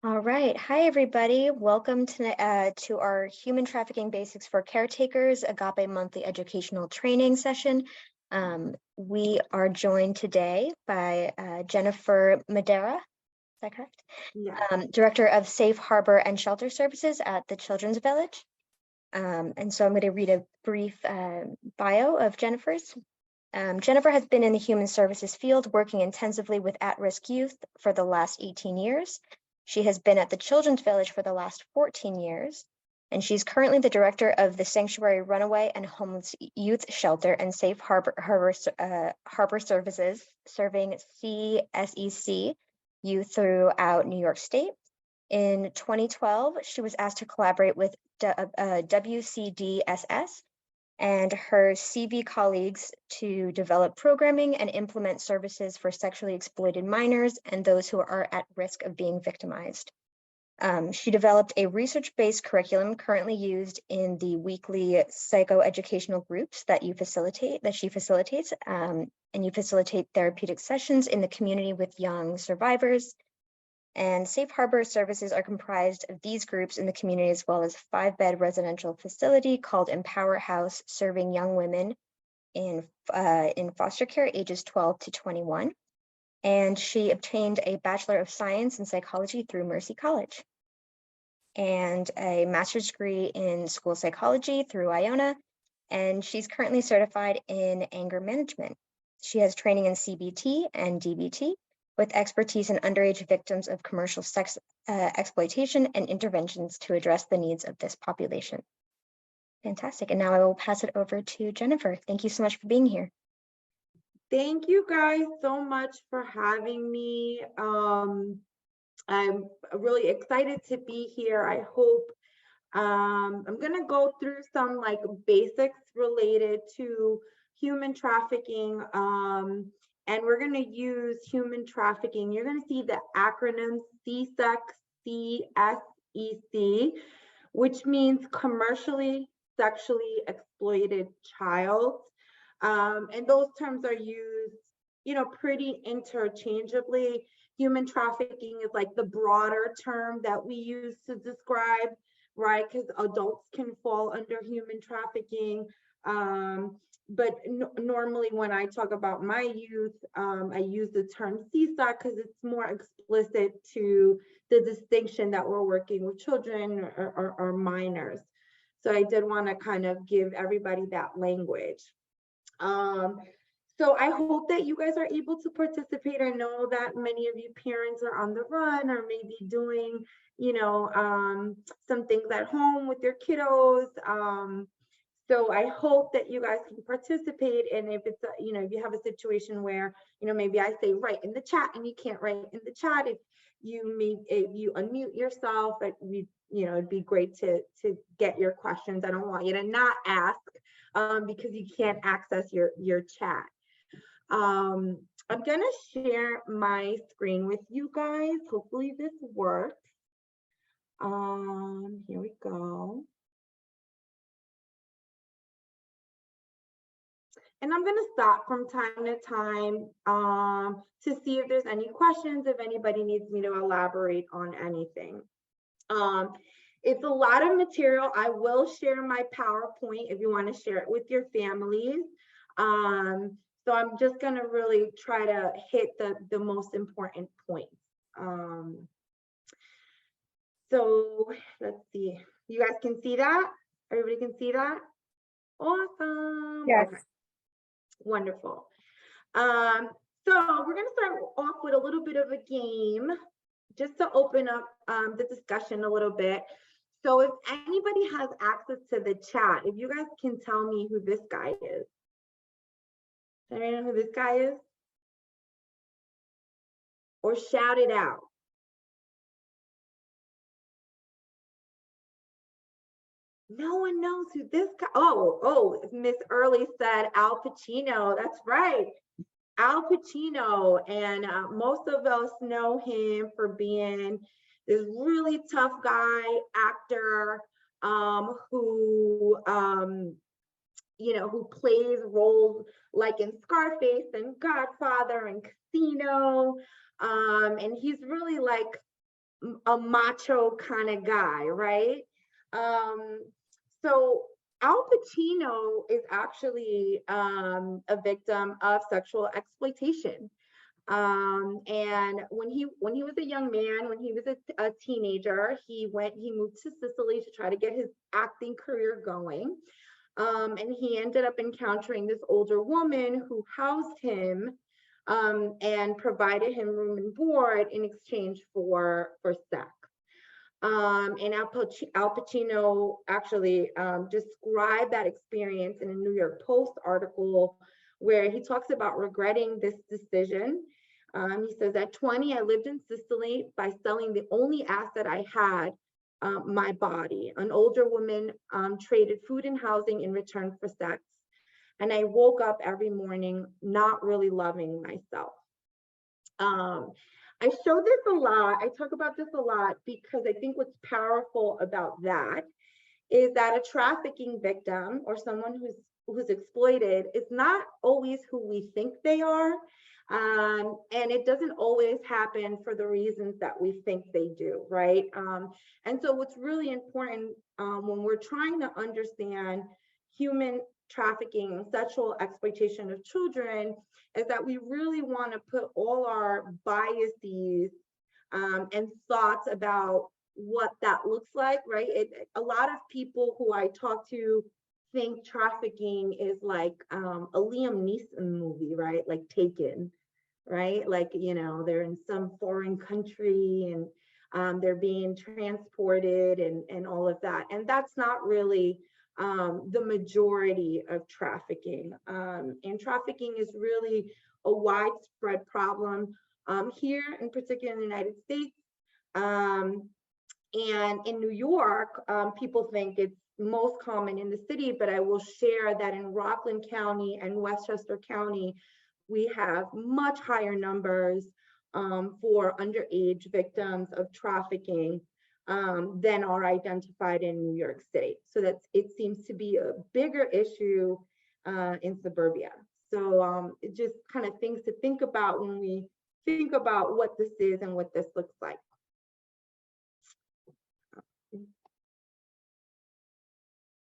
All right. Hi, everybody. Welcome to our Human Trafficking Basics for Caretakers AGAPE monthly educational training session. We are joined today by Jennifer Madera. Is that correct? Yeah. Director of Safe Harbor and Shelter Services at the Children's Village. And so I'm going to read a brief bio of Jennifer's. Jennifer has been in the human services field working intensively with at-risk youth for the last 18 years. She has been at the Children's Village for the last 14 years, and she's currently the director of the Sanctuary Runaway and Homeless Youth Shelter and Safe Harbor Services, serving CSEC youth throughout New York State. In 2012, she was asked to collaborate with WCDSS and her CV colleagues to develop programming and implement services for sexually exploited minors and those who are at risk of being victimized. She developed a research-based curriculum currently used in the weekly psychoeducational groups that she facilitates, and you facilitate therapeutic sessions in the community with young survivors. And Safe Harbor services are comprised of these groups in the community, as well as a 5-bed residential facility called Empower House, serving young women in foster care ages 12 to 21. And she obtained a Bachelor of Science in Psychology through Mercy College and a master's degree in school psychology through Iona. And she's currently certified in anger management. She has training in CBT and DBT, with expertise in underage victims of commercial sex exploitation and interventions to address the needs of this population. Fantastic. And now I will pass it over to Jennifer. Thank you so much for being here. Thank you guys so much for having me. I'm really excited to be here. I hope I'm going to go through some basics related to human trafficking. And we're going to use human trafficking. You're going to see the acronym CSEC, CSEC, which means commercially sexually exploited child. And those terms are used, pretty interchangeably. Human trafficking is like the broader term that we use to describe, right? Because adults can fall under human trafficking. But normally when I talk about my youth, I use the term CSEC because it's more explicit to the distinction that we're working with children or minors. So I did want to kind of give everybody that language. So I hope that you guys are able to participate. I know that many of you parents are on the run or maybe doing, some things at home with your kiddos. So I hope that you guys can participate. And if it's, if you have a situation where, maybe I say write in the chat and you can't write in the chat, if you unmute yourself, it'd be great to get your questions. I don't want you to not ask because you can't access your chat. I'm gonna share my screen with you guys. Hopefully this works. Here we go. And I'm going to stop from time to time to see if there's any questions, if anybody needs me to elaborate on anything. It's a lot of material. I will share my PowerPoint if you want to share it with your families. So I'm just going to really try to hit the most important points. So let's see. You guys can see that? Everybody can see that? Awesome. Yes. Okay. Wonderful. So we're going to start off with a little bit of a game just to open up the discussion a little bit. So if anybody has access to the chat, if you guys can tell me who this guy is. Does anybody know who this guy is? Or shout it out. No one knows who this guy. Oh, Miss Early said Al Pacino. That's right, Al Pacino. And most of us know him for being this really tough guy actor who plays roles like in Scarface and Godfather and Casino. And he's really like a macho kind of guy, right? So Al Pacino is actually a victim of sexual exploitation. And when he was a young man, when he was a teenager, he moved to Sicily to try to get his acting career going. And he ended up encountering this older woman who housed him and provided him room and board in exchange for sex. And Al Pacino actually described that experience in a New York Post article where he talks about regretting this decision. He says, at 20, I lived in Sicily by selling the only asset I had, my body. An older woman traded food and housing in return for sex. And I woke up every morning not really loving myself. I show this a lot. I talk about this a lot because I think what's powerful about that is that a trafficking victim or someone who's exploited is not always who we think they are. And it doesn't always happen for the reasons that we think they do, right? And so what's really important when we're trying to understand human trafficking and sexual exploitation of children is that we really want to put all our biases and thoughts about what that looks like, right? A lot of people who I talk to think trafficking is like a Liam Neeson movie, right? Like Taken, right? Like, you know, they're in some foreign country and they're being transported and all of that. And that's not really the majority of trafficking. And trafficking is really a widespread problem here, in particular in the United States. And in New York, people think it's most common in the city, but I will share that in Rockland County and Westchester County, we have much higher numbers for underage victims of trafficking than are identified in New York State. So it seems to be a bigger issue in suburbia. So it just kind of things to think about when we think about what this is and what this looks like.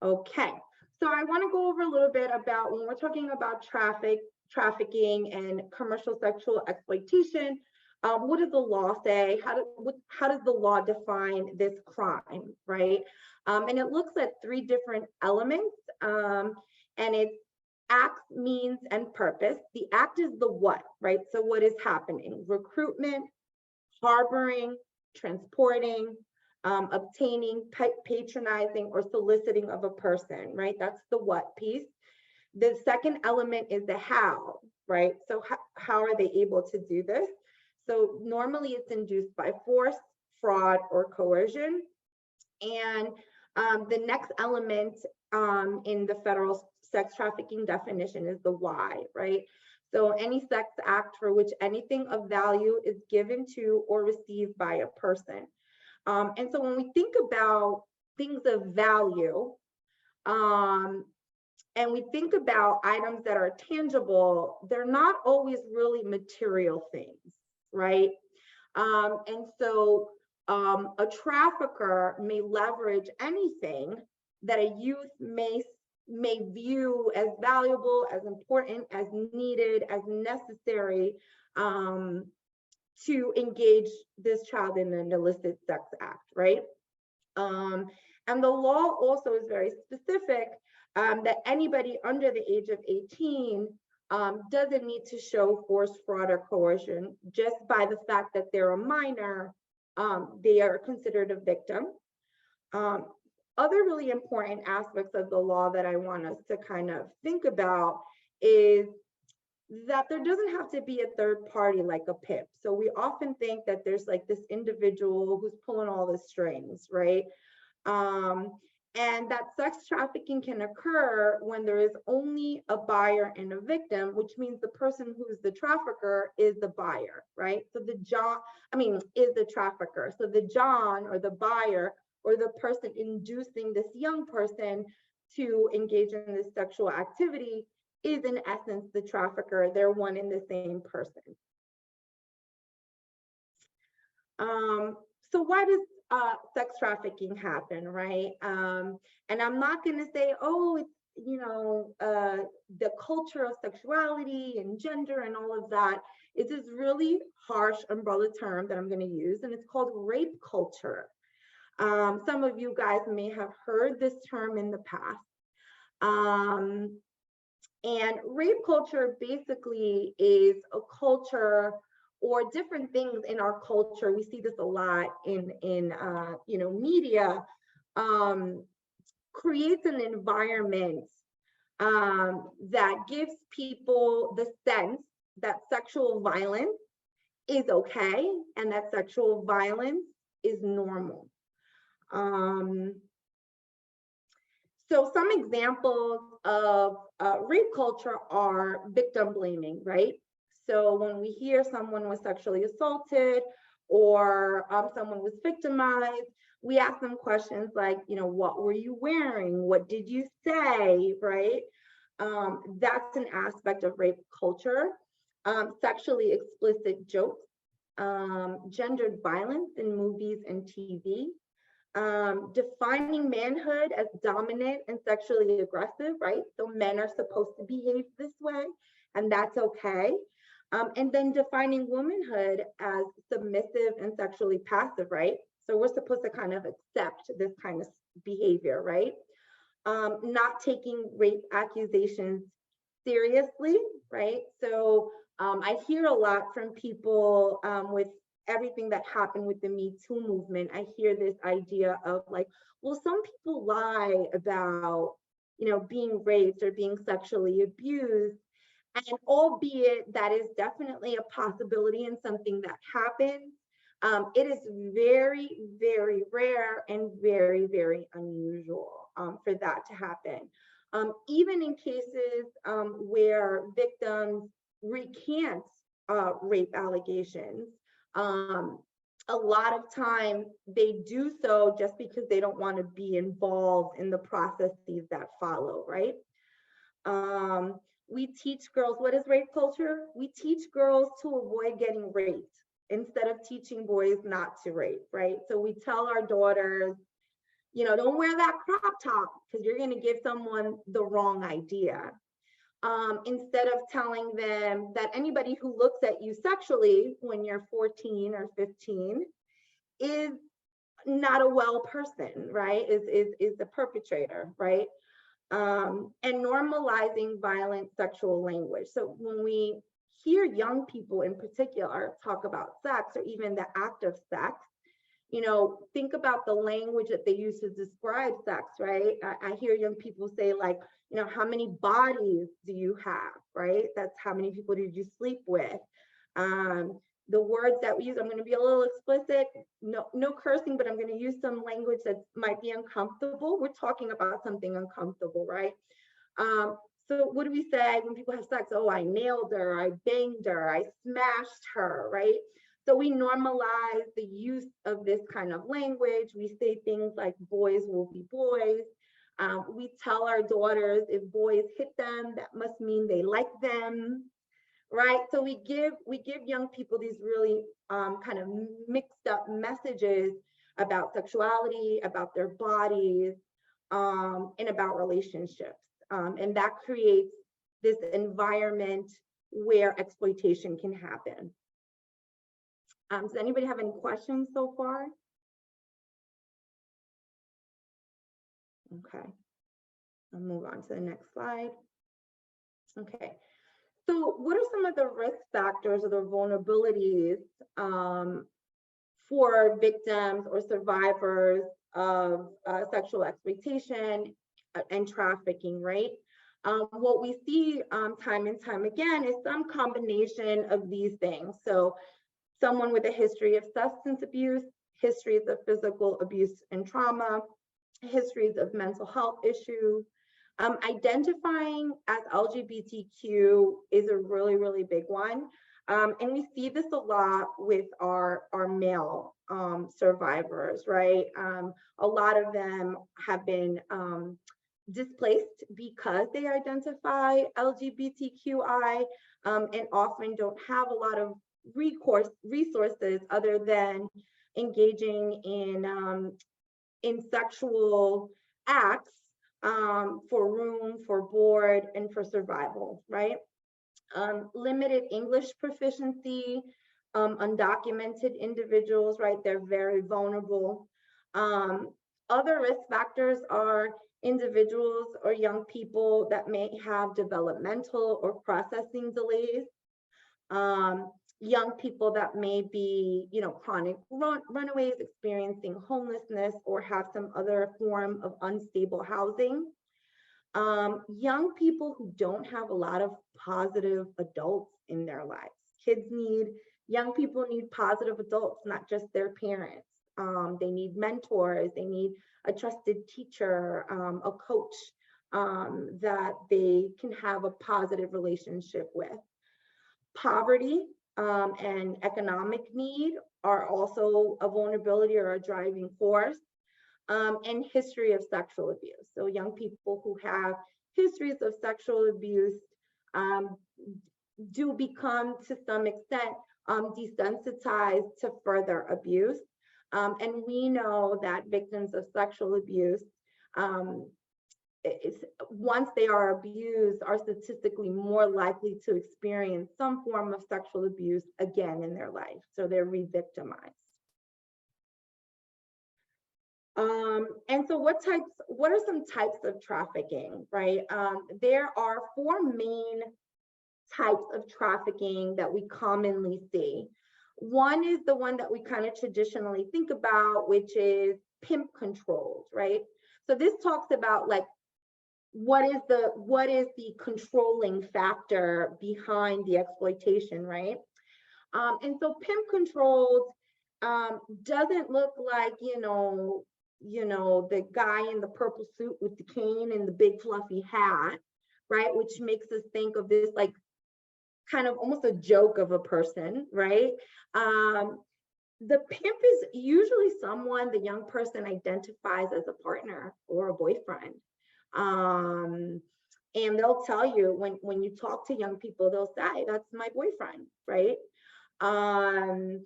Okay, so I want to go over a little bit about when we're talking about trafficking and commercial sexual exploitation. What does the law say? How does the law define this crime, right? And it looks at three different elements, and it's act, means, and purpose. The act is the what, right? So what is happening? Recruitment, harboring, transporting, obtaining, patronizing, or soliciting of a person, right? That's the what piece. The second element is the how, right? So how are they able to do this? So normally it's induced by force, fraud, or coercion. And the next element in the federal sex trafficking definition is the why, right? So any sex act for which anything of value is given to or received by a person. And so when we think about things of value, and we think about items that are tangible, they're not always really material things, right? And so a trafficker may leverage anything that a youth may view as valuable, as important, as needed, as necessary to engage this child in an illicit sex act, right? And the law also is very specific that anybody under the age of 18 doesn't need to show force, fraud, or coercion. Just by the fact that they're a minor, they are considered a victim. Other really important aspects of the law that I want us to kind of think about is that there doesn't have to be a third party like a PIP. So we often think that there's like this individual who's pulling all the strings, right? And that sex trafficking can occur when there is only a buyer and a victim, which means the person who's the trafficker is the buyer, right? So is the trafficker. So the John or the buyer or the person inducing this young person to engage in this sexual activity is in essence the trafficker. They're one and the same person. So why does sex trafficking happen, right? And I'm not going to say, oh, it's, you know, the culture of sexuality and gender and all of that. It's this really harsh umbrella term that I'm going to use, and it's called rape culture. Some of you guys may have heard this term in the past. And rape culture basically is a culture or different things in our culture. We see this a lot in you know, media, creates an environment that gives people the sense that sexual violence is okay and that sexual violence is normal. So some examples of rape culture are victim blaming, right? So when we hear someone was sexually assaulted or someone was victimized, we ask them questions like, you know, what were you wearing? What did you say, right? That's an aspect of rape culture. Sexually explicit jokes, gendered violence in movies and TV, defining manhood as dominant and sexually aggressive, right? So men are supposed to behave this way, and that's okay. And then defining womanhood as submissive and sexually passive, right? So we're supposed to kind of accept this kind of behavior, right? Not taking rape accusations seriously, right? So I hear a lot from people with everything that happened with the Me Too movement. I hear this idea of like, well, some people lie about, you know, being raped or being sexually abused. And albeit that is definitely a possibility and something that happens, it is very, very rare and very, very unusual for that to happen. Even in cases where victims recant rape allegations, a lot of time they do so just because they don't want to be involved in the processes that follow, right? We teach girls, what is rape culture? We teach girls to avoid getting raped instead of teaching boys not to rape, right? So we tell our daughters, you know, don't wear that crop top because you're going to give someone the wrong idea. Instead of telling them that anybody who looks at you sexually when you're 14 or 15 is not a well person, right? Is the perpetrator, right? And normalizing violent sexual language. So when we hear young people in particular talk about sex or even the act of sex, you know, think about the language that they use to describe sex, right? I hear young people say like, you know, how many bodies do you have, right? That's how many people did you sleep with? The words that we use, I'm going to be a little explicit, no cursing, but I'm going to use some language that might be uncomfortable. We're talking about something uncomfortable, right? So what do we say when people have sex? Oh, I nailed her, I banged her, I smashed her, right? So we normalize the use of this kind of language. We say things like boys will be boys. We tell our daughters if boys hit them, that must mean they like them, right? So we give young people these really kind of mixed up messages about sexuality, about their bodies, and about relationships. And that creates this environment where exploitation can happen. Does anybody have any questions so far? Okay, I'll move on to the next slide. Okay, so what are some of the risk factors or the vulnerabilities for victims or survivors of sexual exploitation and trafficking, right? What we see time and time again is some combination of these things. So someone with a history of substance abuse, histories of physical abuse and trauma, histories of mental health issues. Identifying as LGBTQ is a really, really big one. And we see this a lot with our male survivors, right? A lot of them have been displaced because they identify LGBTQI and often don't have a lot of resources other than, engaging in sexual acts for room, for board, and for survival, right? Limited English proficiency, undocumented individuals, right? They're very vulnerable. Other risk factors are individuals or young people that may have developmental or processing delays. Young people that may be, chronic runaways, experiencing homelessness, or have some other form of unstable housing. Young people who don't have a lot of positive adults in their lives. Young people need positive adults, not just their parents. They need mentors, they need a trusted teacher, a coach that they can have a positive relationship with. Poverty and economic need are also a vulnerability or a driving force. And history of sexual abuse. So young people who have histories of sexual abuse do become, to some extent, desensitized to further abuse. And we know that victims of sexual abuse, once they are abused, are statistically more likely to experience some form of sexual abuse again in their life. So they're re-victimized. And so what are some types of trafficking, right? There are 4 main types of trafficking that we commonly see. One is the one that we kind of traditionally think about, which is pimp controlled, right? So this talks about like, what is the controlling factor behind the exploitation, right? And so pimp controlled doesn't look like, the guy in the purple suit with the cane and the big fluffy hat, right? Which makes us think of this like kind of almost a joke of a person, right? The pimp is usually someone the young person identifies as a partner or a boyfriend. And they'll tell you when you talk to young people, they'll say, that's my boyfriend, right? And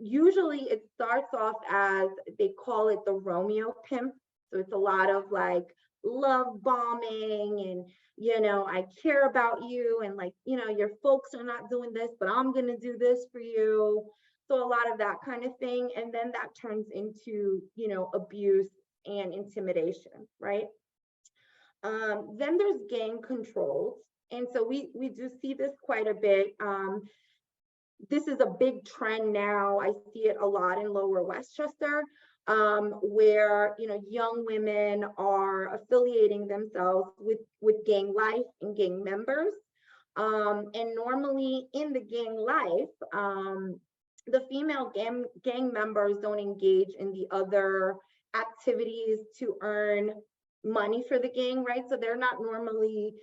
usually it starts off as, they call it the Romeo pimp. So it's a lot of like love bombing and, I care about you, and like, your folks are not doing this, but I'm going to do this for you. So a lot of that kind of thing. And then that turns into, abuse and intimidation, right? Then there's gang controls. And so we do see this quite a bit. This is a big trend now. I see it a lot in Lower Westchester, where young women are affiliating themselves with gang life and gang members. And normally in the gang life, the female gang members don't engage in the other activities to earn money for the gang, right? So they're not normally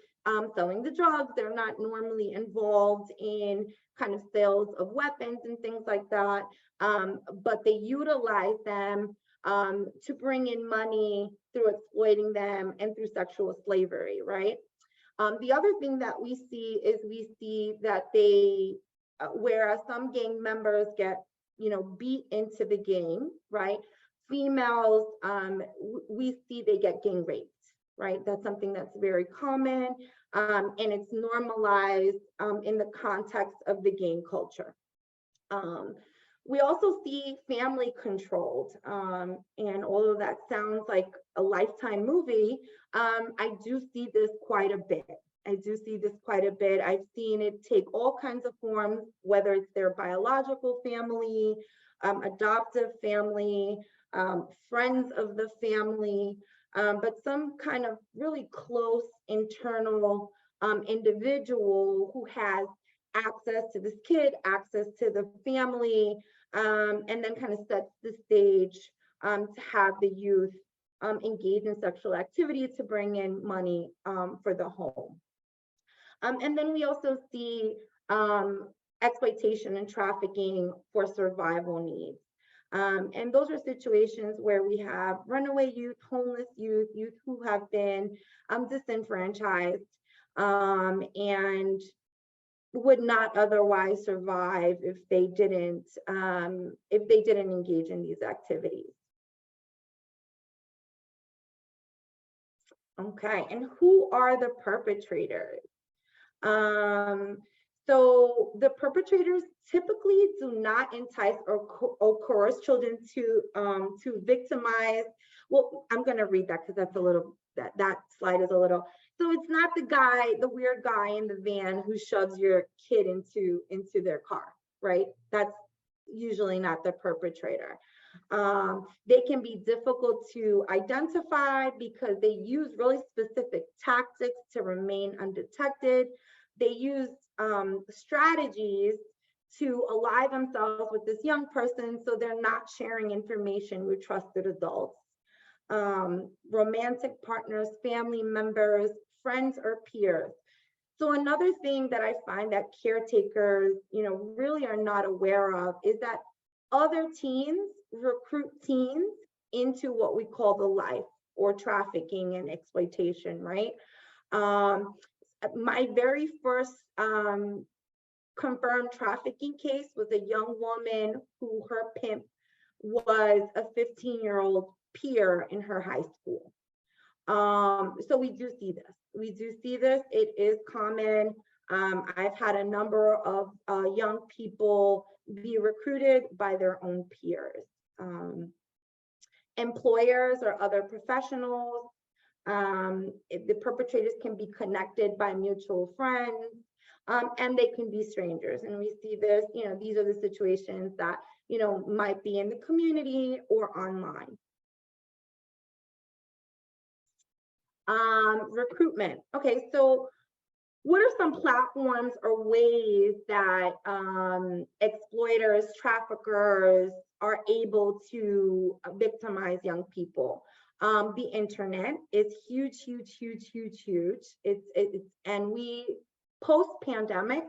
selling the drugs. They're not normally involved in kind of sales of weapons and things like that. But they utilize them to bring in money through exploiting them and through sexual slavery, right? The other thing that we see that they, whereas some gang members get, beat into the gang, right? Females, we see they get gang raped, right? That's something that's very common, and it's normalized in the context of the gang culture. We also see family controlled, and although that sounds like a Lifetime movie, I do see this quite a bit. I've seen it take all kinds of forms, whether it's their biological family, adoptive family, friends of the family, but some kind of really close internal individual who has access to this kid, access to the family, and then kind of sets the stage to have the youth engage in sexual activity to bring in money for the home. And then we also see exploitation and trafficking for survival needs. And those are situations where we have runaway youth, homeless youth, youth who have been disenfranchised, and would not otherwise survive if they didn't engage in these activities. Okay, and who are the perpetrators? So the perpetrators typically do not entice or coerce children to victimize. Well, I'm going to read that because that's a little, that slide is a little. So it's not the weird guy in the van who shoves your kid into their car, right? That's usually not the perpetrator. They can be difficult to identify because they use really specific tactics to remain undetected. They use strategies to ally themselves with this young person so they're not sharing information with trusted adults. Romantic partners, family members, friends, or peers. So another thing that I find that caretakers, really are not aware of is that other teens recruit teens into what we call the life, or trafficking and exploitation, right? My very first confirmed trafficking case was a young woman who her pimp was a 15-year-old peer in her high school. So we do see this. It is common. I've had a number of young people be recruited by their own peers. Employers or other professionals. The perpetrators can be connected by mutual friends, and they can be strangers. And we see this, these are the situations that, might be in the community or online. Recruitment. Okay, so what are some platforms or ways that exploiters, traffickers are able to victimize young people? The internet is huge. And we, post-pandemic,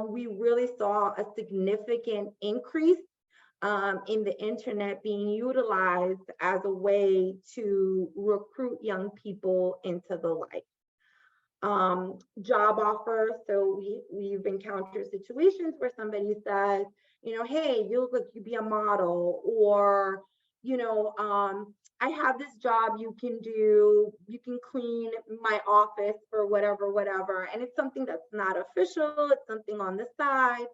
we really saw a significant increase in the internet being utilized as a way to recruit young people into the life. Job offers. So we've encountered situations where somebody says, hey, you look like you'd be a model, or, I have this job you can do, you can clean my office for whatever. And it's something that's not official, it's something on the side.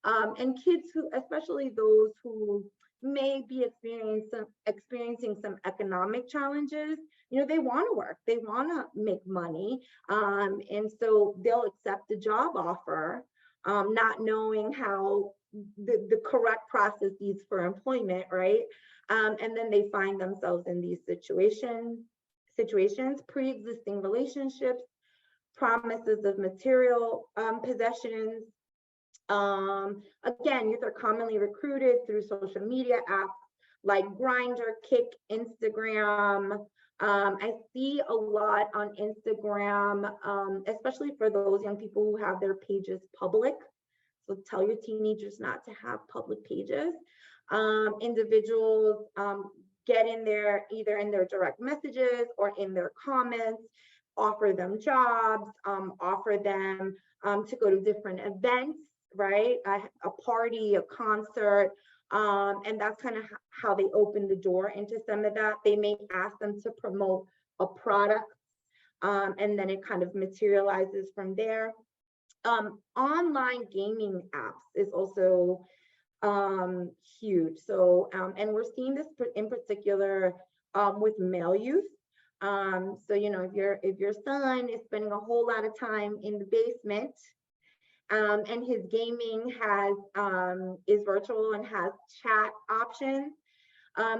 And kids who, especially those who may be experiencing some economic challenges, they want to work, they want to make money. And so they'll accept the job offer, not knowing how the correct processes for employment, right? And then they find themselves in these situations, pre-existing relationships, promises of material possessions. Again, youth are commonly recruited through social media apps like Grindr, Kick, Instagram. I see a lot on Instagram, especially for those young people who have their pages public. So tell your teenagers not to have public pages. Individuals get in there, either in their direct messages or in their comments, offer them jobs, offer them to go to different events, right? A party, a concert, and that's kind of how they open the door into some of that. They may ask them to promote a product, and then it kind of materializes from there. Online gaming apps is also huge. So, and we're seeing this in particular with male youth. So, if your son is spending a whole lot of time in the basement, and his gaming is virtual and has chat options,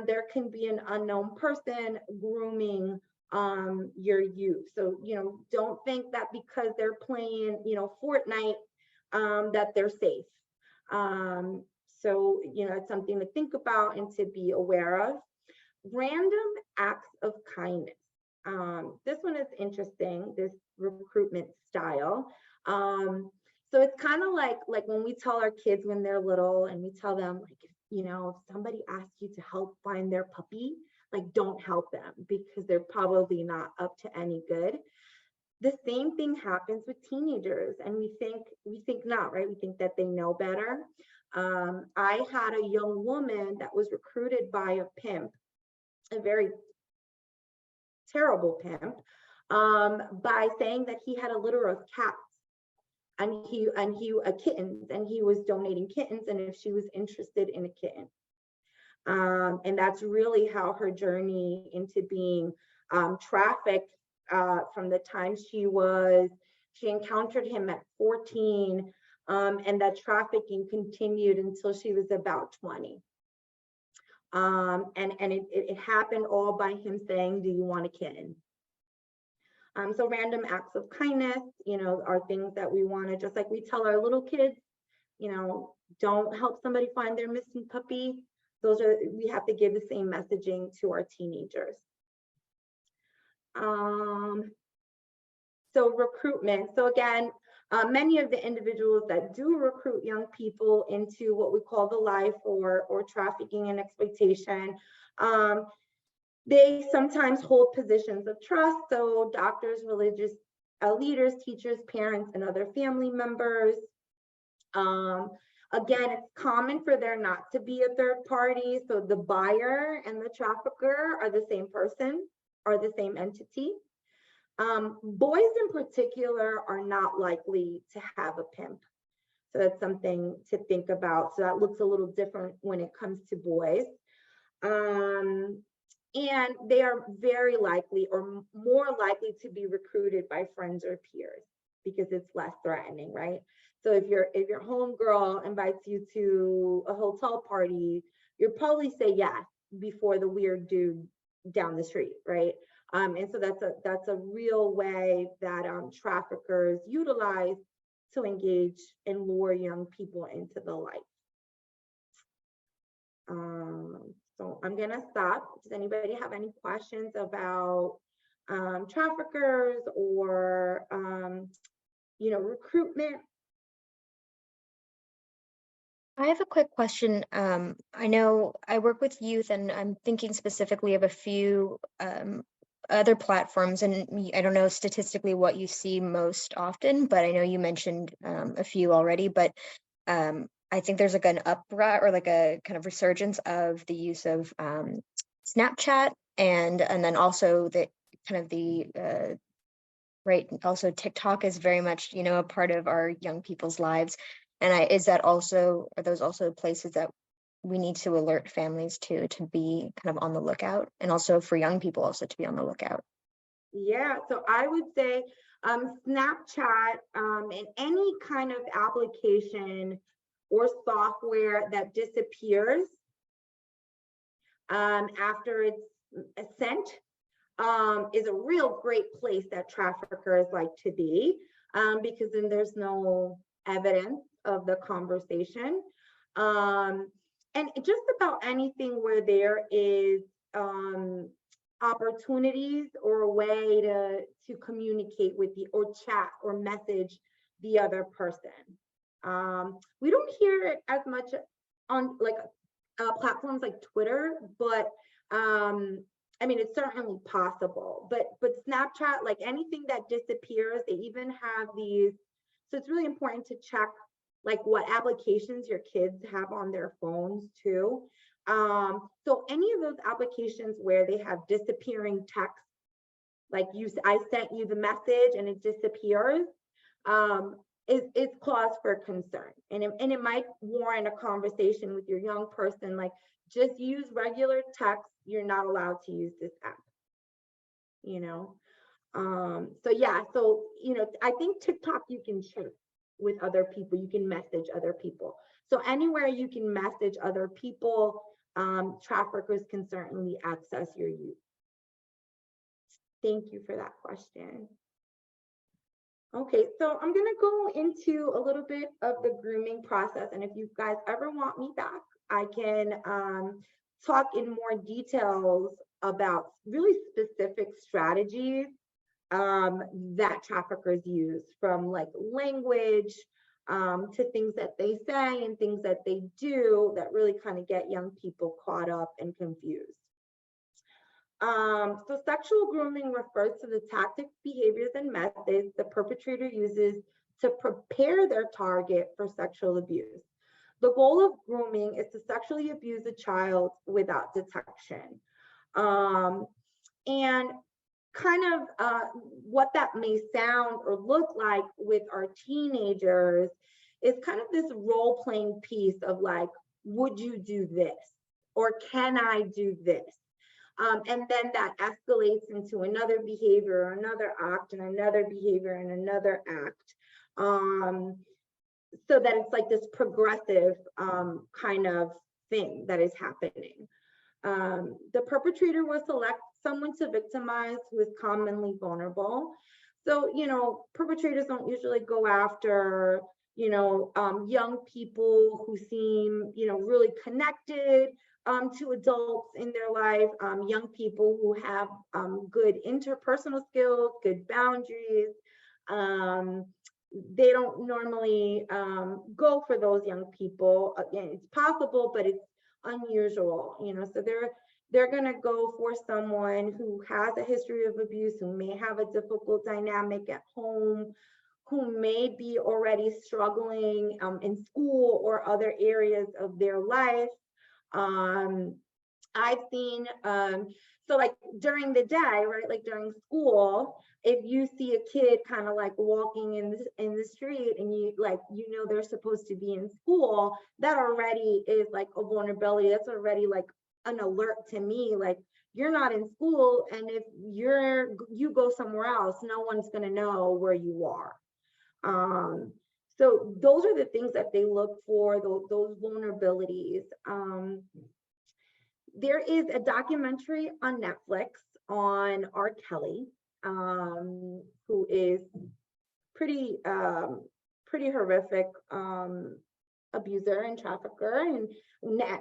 there can be an unknown person grooming your youth. So, don't think that because they're playing, Fortnite, that they're safe. So, it's something to think about and to be aware of. Random acts of kindness. This one is interesting, this recruitment style. So it's kind of like when we tell our kids when they're little and we tell them, like, if somebody asks you to help find their puppy, like, don't help them because they're probably not up to any good. The same thing happens with teenagers, and we think not, right? We think that they know better. I had a young woman that was recruited by a pimp, a very terrible pimp, by saying that he had a litter of cats and kittens, and he was donating kittens, and if she was interested in a kitten. And that's really how her journey into being trafficked, from the time she encountered him at 14, and that trafficking continued until she was about 20. And it happened all by him saying, "Do you want a kitten?" So random acts of kindness, are things that we want to, just like we tell our little kids, don't help somebody find their missing puppy. We have to give the same messaging to our teenagers. So recruitment. So again, many of the individuals that do recruit young people into what we call the life or trafficking and exploitation, they sometimes hold positions of trust. So doctors, religious leaders, teachers, parents, and other family members. Again, it's common for there not to be a third party. So the buyer and the trafficker are the same person, are the same entity. Boys in particular are not likely to have a pimp. So that's something to think about. So that looks a little different when it comes to boys. And they are very likely or more likely to be recruited by friends or peers because it's less threatening, right? So if your homegirl invites you to a hotel party, you'll probably say yes before the weird dude down the street, right? And so that's a real way that traffickers utilize to engage and lure young people into the life. So I'm gonna stop. Does anybody have any questions about traffickers or recruitment? I have a quick question. I know I work with youth, and I'm thinking specifically of a few other platforms, and I don't know statistically what you see most often, but I know you mentioned a few already, but I think there's like an uproar or like a kind of resurgence of the use of Snapchat, and then also the kind of the right, also TikTok is very much a part of our young people's lives. And are those also places that we need to alert families to be kind of on the lookout, and also for young people also to be on the lookout? Yeah, so I would say Snapchat and any kind of application or software that disappears after it's sent is a real great place that traffickers like to be, because then there's no evidence of the conversation. And just about anything where there is opportunities or a way to communicate with or chat or message the other person. We don't hear it as much on like platforms like Twitter, but I mean, it's certainly possible. But Snapchat, like anything that disappears, they even have these. So it's really important to check like what applications your kids have on their phones too. So any of those applications where they have disappearing text, like I sent you the message and it disappears, is cause for concern. And it might warrant a conversation with your young person, like just use regular text. You're not allowed to use this app, So yeah, so, I think TikTok, you can chat with other people, you can message other people. So anywhere you can message other people, traffickers can certainly access your youth. Thank you for that question. Okay, so I'm gonna go into a little bit of the grooming process. And if you guys ever want me back, I can talk in more details about really specific strategies that traffickers use, from like language to things that they say and things that they do that really kind of get young people caught up and confused. So sexual grooming refers to the tactics, behaviors, and methods the perpetrator uses to prepare their target for sexual abuse. The goal of grooming is to sexually abuse a child without detection. And kind of what that may sound or look like with our teenagers is kind of this role-playing piece of like, would you do this? Or can I do this? And then that escalates into another behavior, another act, and another behavior, and another act. So that it's like this progressive kind of thing that is happening. The perpetrator will select someone to victimize who is commonly vulnerable. So, you know, perpetrators don't usually go after, you know, young people who seem, you know, really connected to adults in their life, young people who have good interpersonal skills, good boundaries. They don't normally go for those young people. Again, it's possible, but it's unusual, you know, so they're going to go for someone who has a history of abuse, who may have a difficult dynamic at home, who may be already struggling in school or other areas of their life. I've seen, so like during the day, right, like during school, if you see a kid kind of like walking in the street and you like, you know, they're supposed to be in school, that already is like a vulnerability. That's already like an alert to me, like you're not in school, and if you go somewhere else, no one's going to know where you are. So those are the things that they look for, those vulnerabilities. There is a documentary on Netflix on R. Kelly, who is pretty horrific abuser and trafficker, and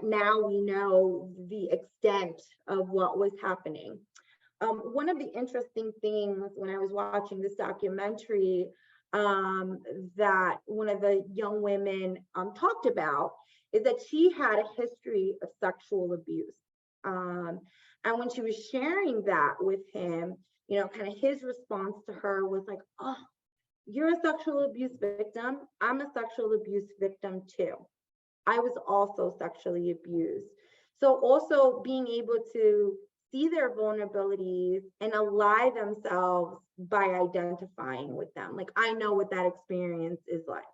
now we know the extent of what was happening. One of the interesting things when I was watching this documentary that one of the young women talked about is that she had a history of sexual abuse. And when she was sharing that with him, you know, kind of his response to her was like, oh, you're a sexual abuse victim. I'm a sexual abuse victim too. I was also sexually abused. So also being able to see their vulnerabilities and ally themselves by identifying with them. Like, I know what that experience is like.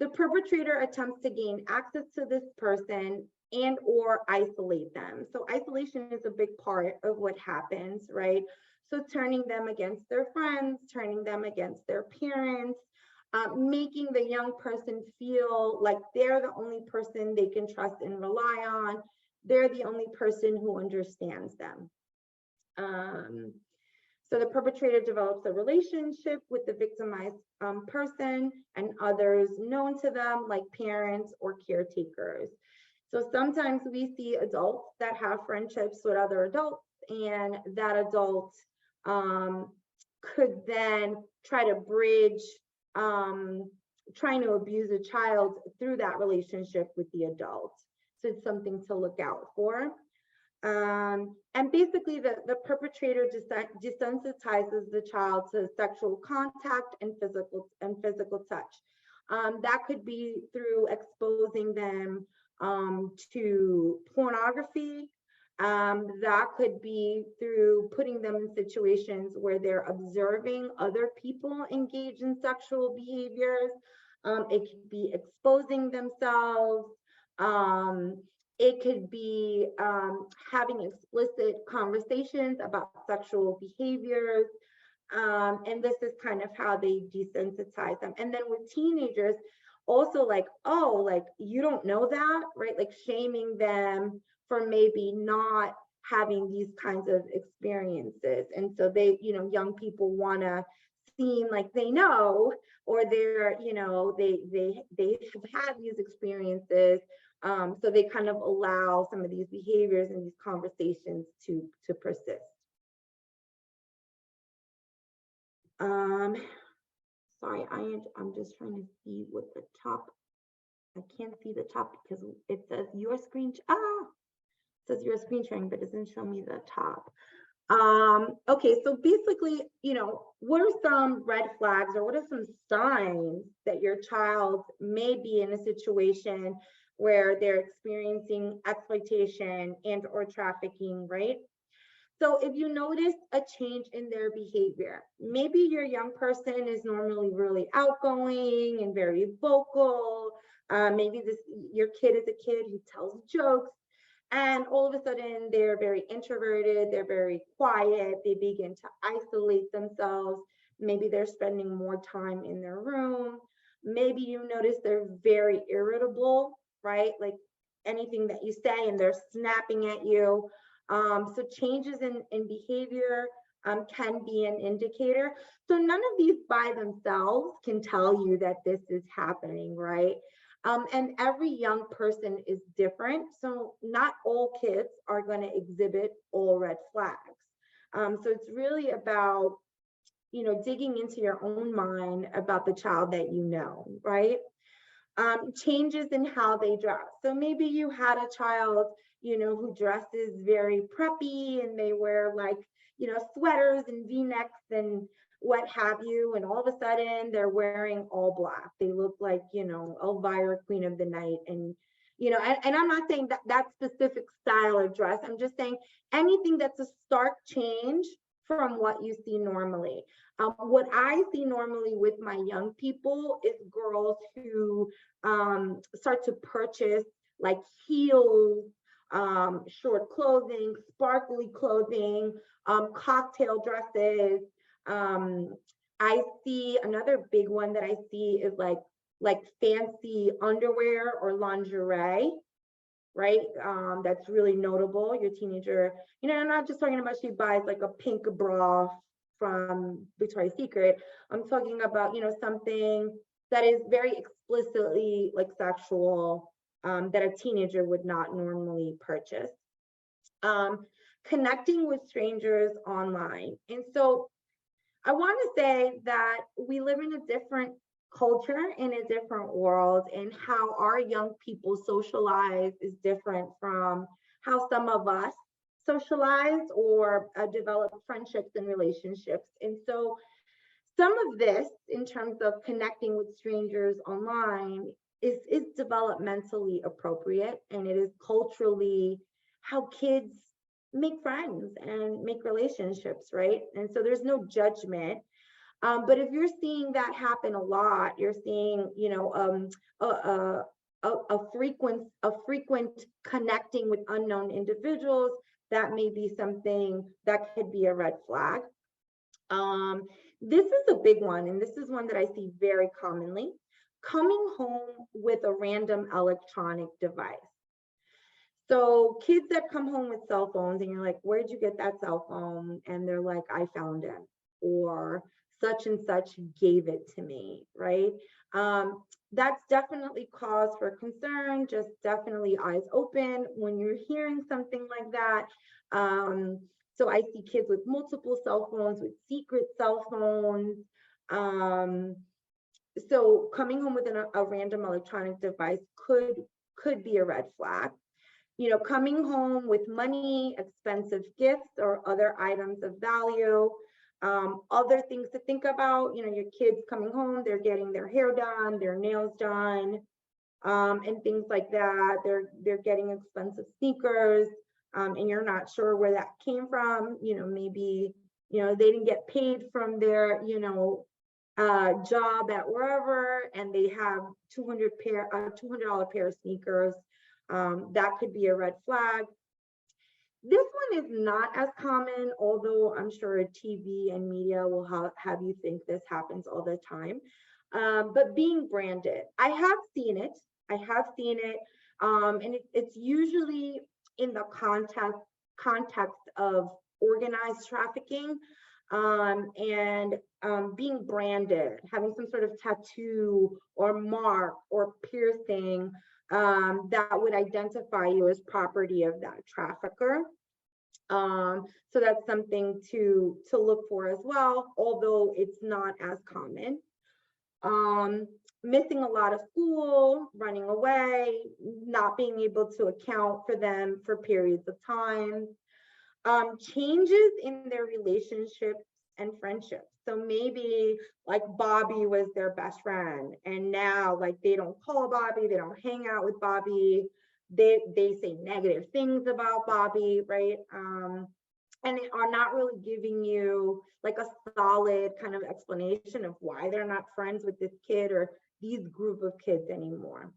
The perpetrator attempts to gain access to this person and or isolate them. So isolation is a big part of what happens, right? So turning them against their friends, turning them against their parents, making the young person feel like they're the only person they can trust and rely on. They're the only person who understands them. So the perpetrator develops a relationship with the victimized person and others known to them, like parents or caretakers. So sometimes we see adults that have friendships with other adults, and that adult could then try to bridge trying to abuse a child through that relationship with the adult. So it's something to look out for. And basically the perpetrator desensitizes the child to sexual contact and physical touch. That could be through exposing them to pornography. That could be through putting them in situations where they're observing other people engage in sexual behaviors. It could be exposing themselves. It could be having explicit conversations about sexual behaviors. And this is kind of how they desensitize them. And then with teenagers, also like, oh, like, you don't know that, right? Like shaming them for maybe not having these kinds of experiences. And so they, you know, young people want to seem like they know, or they're, you know, they have had these experiences. So they kind of allow some of these behaviors and these conversations to persist. Sorry, I'm just trying to see what the top, I can't see the top because it says your screen. says you're screen sharing, but doesn't show me the top. Okay, so basically, what are some red flags or what are some signs that your child may be in a situation where they're experiencing exploitation and or trafficking, right? So if you notice a change in their behavior, maybe your young person is normally really outgoing and very vocal. Maybe your kid is a kid who tells jokes, and all of a sudden they're very introverted, they're very quiet, they begin to isolate themselves. Maybe they're spending more time in their room. Maybe you notice they're very irritable, right? Like anything that you say and they're snapping at you. So changes in behavior can be an indicator. So none of these by themselves can tell you that this is happening, right? And every young person is different. So not all kids are going to exhibit all red flags. So it's really about, digging into your own mind about the child that you know, right? Changes in how they dress. So maybe you had a child, who dresses very preppy and they wear like, sweaters and V-necks and what have you. And all of a sudden they're wearing all black. They look like, Elvira, Queen of the Night. And, and I'm not saying that specific style of dress. I'm just saying anything that's a stark change from what you see normally. What I see normally with my young people is girls who start to purchase like heels, short clothing, sparkly clothing, cocktail dresses. I see another big one that I see is like fancy underwear or lingerie, right? That's really notable. Your teenager, I'm not just talking about she buys like a pink bra from Victoria's Secret. I'm talking about, something that is very explicitly like sexual, that a teenager would not normally purchase. Connecting with strangers online. And so I want to say that we live in a different culture, in a different world, and how our young people socialize is different from how some of us socialize or develop friendships and relationships. And so some of this, in terms of connecting with strangers online, is developmentally appropriate, and it is culturally how kids make friends and make relationships, right? And so there's no judgment. But if you're seeing that happen a lot, you're seeing, a frequent connecting with unknown individuals, that may be something that could be a red flag. This is a big one, and this is one that I see very commonly: coming home with a random electronic device. So kids that come home with cell phones and you're like, where'd you get that cell phone? And they're like, I found it, or such and such gave it to me, right? That's definitely cause for concern. Just definitely eyes open when you're hearing something like that. So I see kids with multiple cell phones, with secret cell phones. So coming home with a random electronic device could be a red flag. Coming home with money, expensive gifts, or other items of value. Other things to think about, your kids coming home, they're getting their hair done, their nails done, and things like that. They're getting expensive sneakers, and you're not sure where that came from. Maybe, they didn't get paid from their, job at wherever, and they have $200 pair of sneakers. That could be a red flag. This one is not as common, although I'm sure TV and media will have you think this happens all the time. But being branded, I have seen it. And it's usually in the context of organized trafficking, and being branded, having some sort of tattoo or mark or piercing that would identify you as property of that trafficker. So that's something to look for as well, although it's not as common. missing a lot of school, running away, not being able to account for them for periods of time, changes in their relationships and friendships. So maybe like Bobby was their best friend, and now like they don't call Bobby, they don't hang out with Bobby, they say negative things about Bobby, right? And they are not really giving you like a solid kind of explanation of why they're not friends with this kid or these group of kids anymore.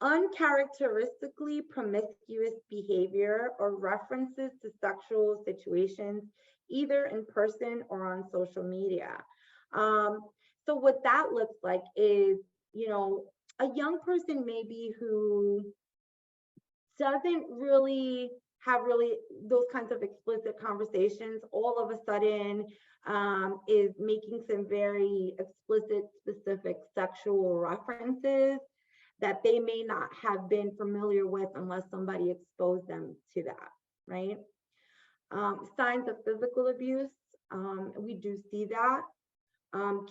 Uncharacteristically promiscuous behavior or references to sexual situations, either in person or on social media. So what that looks like is, you know, a young person maybe who doesn't really have those kinds of explicit conversations, all of a sudden is making some very explicit, specific sexual references that they may not have been familiar with unless somebody exposed them to that, right? Signs of physical abuse, we do see that.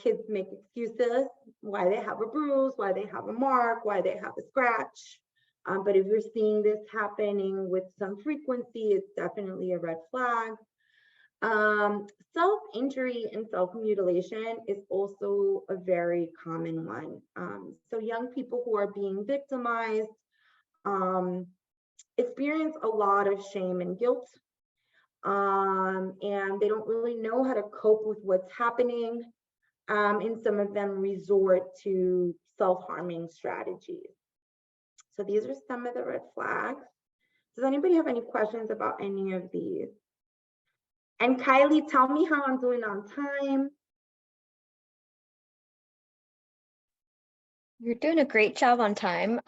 Kids make excuses why they have a bruise, why they have a mark, why they have a scratch. But if you're seeing this happening with some frequency, it's definitely a red flag. Self-injury and self-mutilation is also a very common one. So young people who are being victimized experience a lot of shame and guilt, and they don't really know how to cope with what's happening. And some of them resort to self-harming strategies. So these are some of the red flags. Does anybody have any questions about any of these? And Kylie, tell me how I'm doing on time. You're doing a great job on time.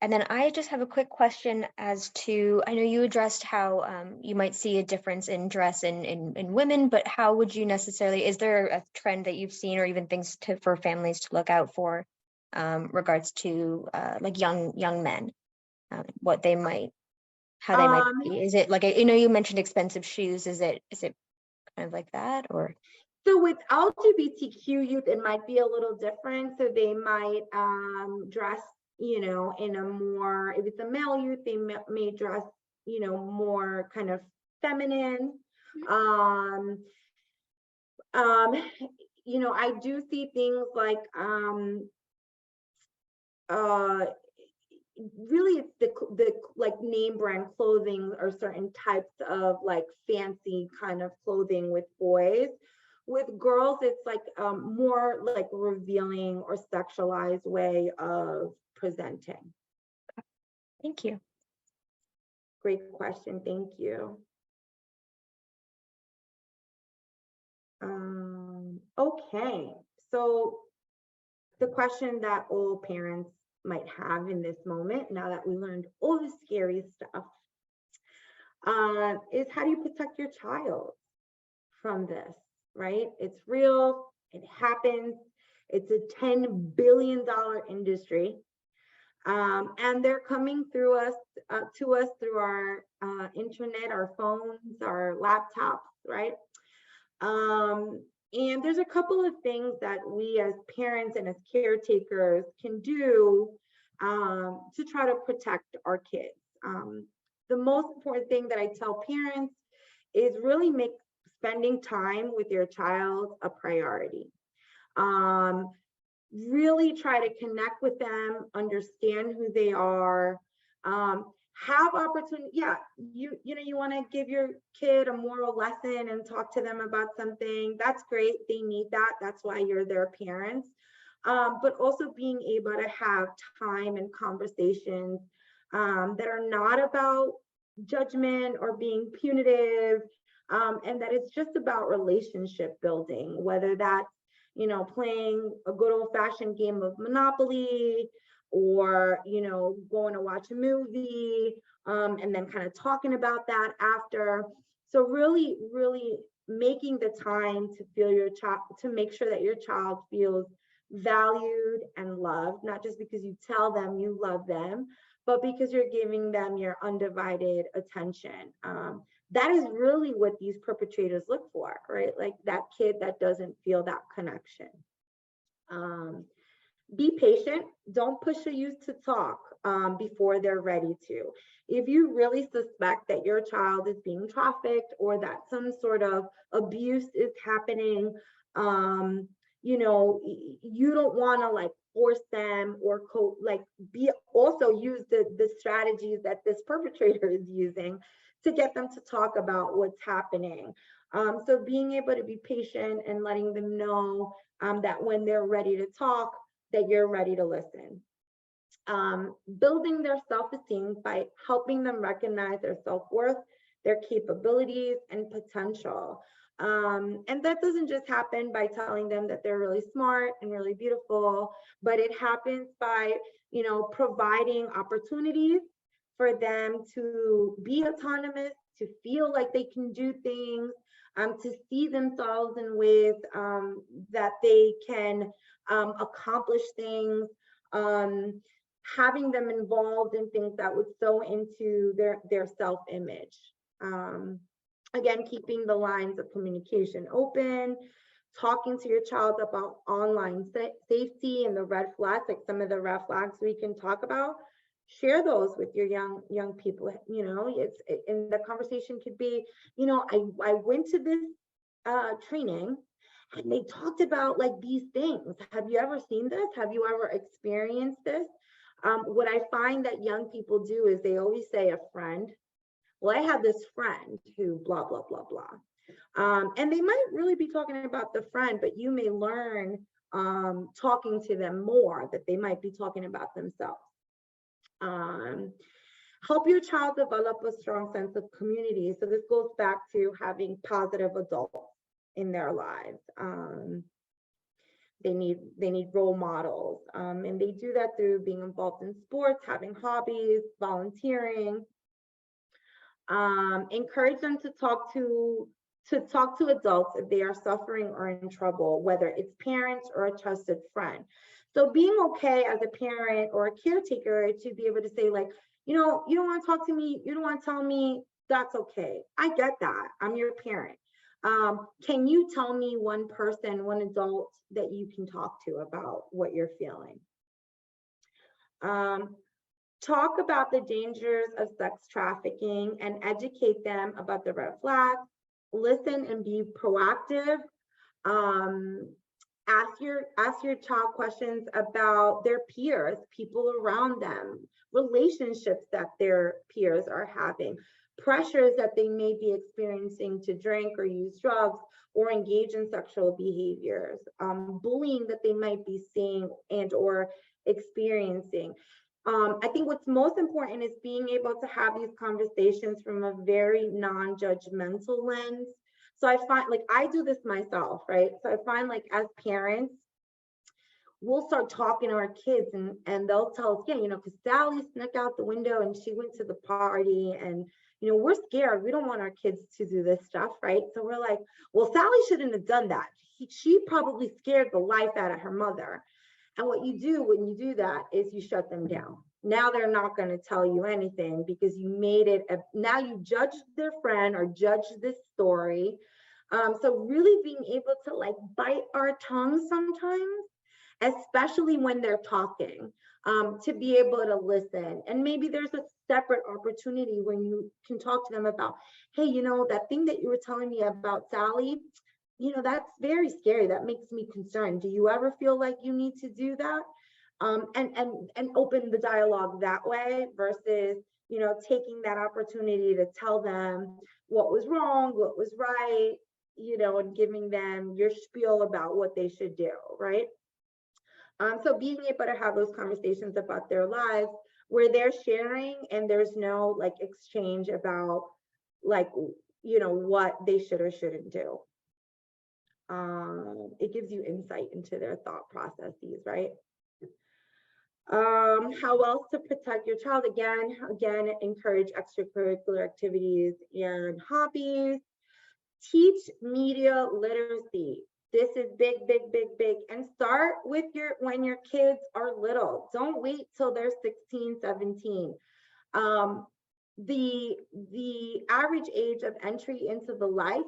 And then I just have a quick question as to, I know you addressed how you might see a difference in dress in women, but how would you necessarily, is there a trend that you've seen or even things for families to look out for regards to like young men, what they might, how they might be? Is it like, you know, you mentioned expensive shoes. Is it kind of like that, or? So with LGBTQ youth, it might be a little different. So they might dress, you know, in a more, if it's a male youth, they may dress, you know, more kind of feminine. You know, I do see things like, really it's the like name brand clothing or certain types of like fancy kind of clothing with boys. With girls, it's like more like revealing or sexualized way of presenting. Thank you. Great question, thank you. Okay, so the question that all parents might have in this moment, now that we learned all the scary stuff, is how do you protect your child from this, right? It's real, it happens, it's a $10 billion industry. And they're coming through us, to us through our internet, our phones, our laptops, right? And there's a couple of things that we as parents and as caretakers can do to try to protect our kids. The most important thing that I tell parents is really make spending time with your child a priority. Really try to connect with them, understand who they are, have opportunity. Yeah, you know, you want to give your kid a moral lesson and talk to them about something. That's great. They need that. That's why you're their parents. But also being able to have time and conversations that are not about judgment or being punitive, and that it's just about relationship building, whether that's, you know, playing a good old-fashioned game of Monopoly, or, you know, going to watch a movie, and then kind of talking about that after. So really, really making the time to feel your child, to make sure that your child feels valued and loved, not just because you tell them you love them, but because you're giving them your undivided attention. That is really what these perpetrators look for, right? Like that kid that doesn't feel that connection. Be patient. Don't push a youth to talk before they're ready to. If you really suspect that your child is being trafficked or that some sort of abuse is happening, you know, you don't want to like force them or use the strategies that this perpetrator is using to get them to talk about what's happening. So being able to be patient and letting them know that when they're ready to talk, that you're ready to listen. Building their self-esteem by helping them recognize their self-worth, their capabilities, and potential. And that doesn't just happen by telling them that they're really smart and really beautiful, but it happens by, you know, providing opportunities for them to be autonomous, to feel like they can do things, to see themselves in ways that they can accomplish things, having them involved in things that would sow into their self-image. Again, keeping the lines of communication open, talking to your child about online safety and the red flags, like some of the red flags we can talk about. Share those with your young people. You know, and the conversation could be, you know, I went to this training and they talked about like these things. Have you ever seen this? Have you ever experienced this? What I find that young people do is they always say a friend. Well, I have this friend who blah, blah, blah, blah. And they might really be talking about the friend, but you may learn talking to them more that they might be talking about themselves. Help your child develop a strong sense of community. So this goes back to having positive adults in their lives. They need role models, and they do that through being involved in sports, having hobbies, volunteering. Encourage them to talk to adults if they are suffering or in trouble, whether it's parents or a trusted friend. So being okay as a parent or a caretaker to be able to say like, you know, you don't want to talk to me, you don't want to tell me, that's okay. I get that. I'm your parent. Can you tell me one person, one adult that you can talk to about what you're feeling? Talk about the dangers of sex trafficking and educate them about the red flags. Listen and be proactive. Ask your child questions about their peers, people around them, relationships that their peers are having, pressures that they may be experiencing to drink or use drugs or engage in sexual behaviors, bullying that they might be seeing and or experiencing. I think what's most important is being able to have these conversations from a very non-judgmental lens. So I find, like, I do this myself, right? So I find like as parents, we'll start talking to our kids and they'll tell us, yeah, you know, because Sally snuck out the window and she went to the party and, you know, we're scared. We don't want our kids to do this stuff, right? So we're like, well, Sally shouldn't have done that. She probably scared the life out of her mother. And what you do when you do that is you shut them down. Now they're not going to tell you anything because you made it, now you judged their friend or judged this story. So really being able to like bite our tongue sometimes, especially when they're talking, to be able to listen. And maybe there's a separate opportunity when you can talk to them about, hey, you know, that thing that you were telling me about Sally, you know, that's very scary. That makes me concerned. Do you ever feel like you need to do that? And open the dialogue that way versus, you know, taking that opportunity to tell them what was wrong, what was right, you know, and giving them your spiel about what they should do, right? So being able to have those conversations about their lives where they're sharing and there's no like exchange about like, you know, what they should or shouldn't do. It gives you insight into their thought processes, right? How else to protect your child? Again, encourage extracurricular activities and hobbies. Teach media literacy. This is big, big, big, big. And start with when your kids are little. Don't wait till they're 16, 17. The average age of entry into the life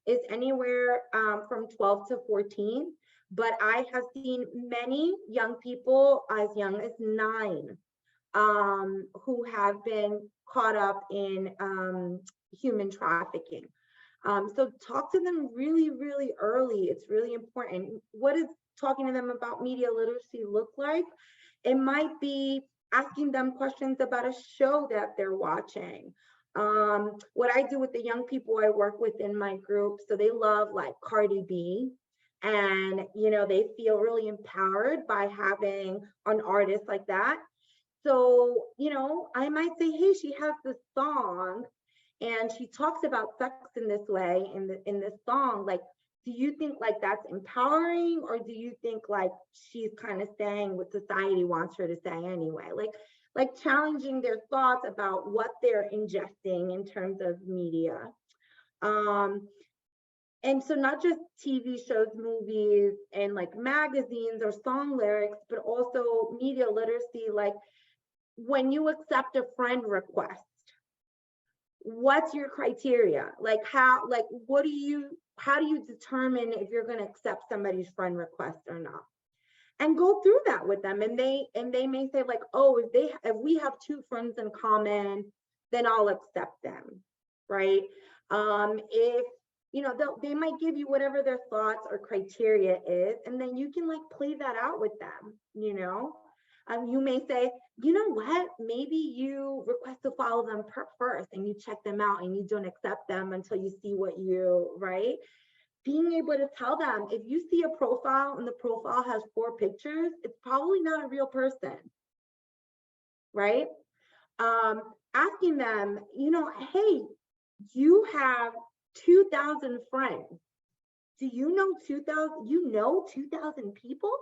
is anywhere from 12 to 14. but I have seen many young people as young as 9 who have been caught up in human trafficking. So talk to them really, really early. It's really important. What does talking to them about media literacy look like? It might be asking them questions about a show that they're watching. What I do with the young people I work with in my group, so they love like Cardi B, and they feel really empowered by having an artist like that. So I might say, hey, she has this song and she talks about sex in this way in this song. Like, do you think like that's empowering, or do you think like she's kind of saying what society wants her to say anyway? Like challenging their thoughts about what they're ingesting in terms of media. And so not just TV shows, movies, and like magazines or song lyrics, but also media literacy. Like, when you accept a friend request, what's your criteria? Like how do you determine if you're going to accept somebody's friend request or not? And go through that with them. And they may say like, oh, if we have 2 friends in common, then I'll accept them, right? If they might give you whatever their thoughts or criteria is, and then you can like play that out with them. You may say, you know what, maybe you request to follow them first and you check them out and you don't accept them until you see right? Being able to tell them, if you see a profile and the profile has 4 pictures, it's probably not a real person, right? Asking them, hey, you have 2,000 friends. Do you know 2,000 people?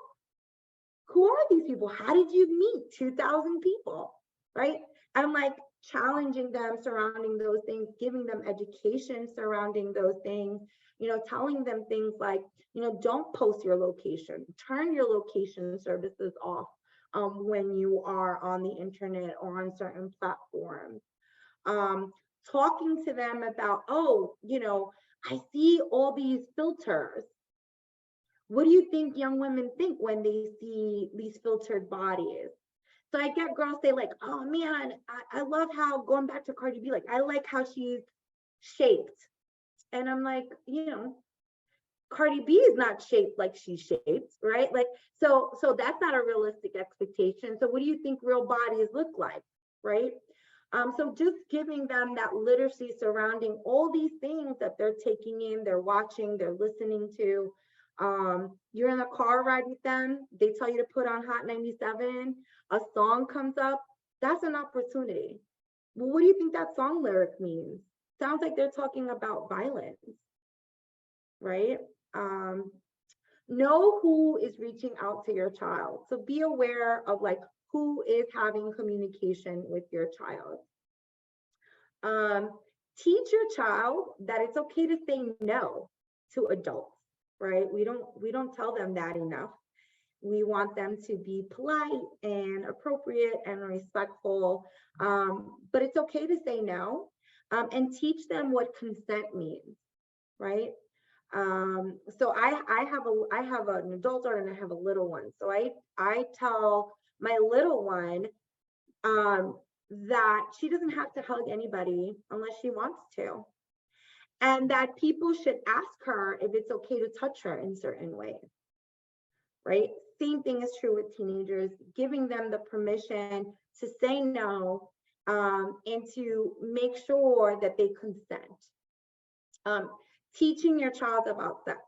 Who are these people? How did you meet 2,000 people, right? And like challenging them surrounding those things, giving them education surrounding those things, telling them things like, don't post your location, turn your location services off when you are on the internet or on certain platforms. Talking to them about, I see all these filters. What do you think young women think when they see these filtered bodies? So I get girls say like, oh man, I love how, going back to Cardi B, like, I like how she's shaped. And I'm like, Cardi B is not shaped like she's shaped, right? Like, so that's not a realistic expectation. So what do you think real bodies look like, right? So just giving them that literacy surrounding all these things that they're taking in, they're watching, they're listening to. You're in a car ride with them, they tell you to put on Hot 97, a song comes up, that's an opportunity. Well, what do you think that song lyric means? Sounds like they're talking about violence, right? Know who is reaching out to your child. So be aware of like who is having communication with your child. Teach your child that it's okay to say no to adults, right? We don't tell them that enough. We want them to be polite and appropriate and respectful, but it's okay to say no, and teach them what consent means, right? So I have an adult daughter and I have a little one. So I tell my little one that she doesn't have to hug anybody unless she wants to, and that people should ask her if it's okay to touch her in certain ways, right? Same thing is true with teenagers, giving them the permission to say no, and to make sure that they consent. Teaching your child about sex.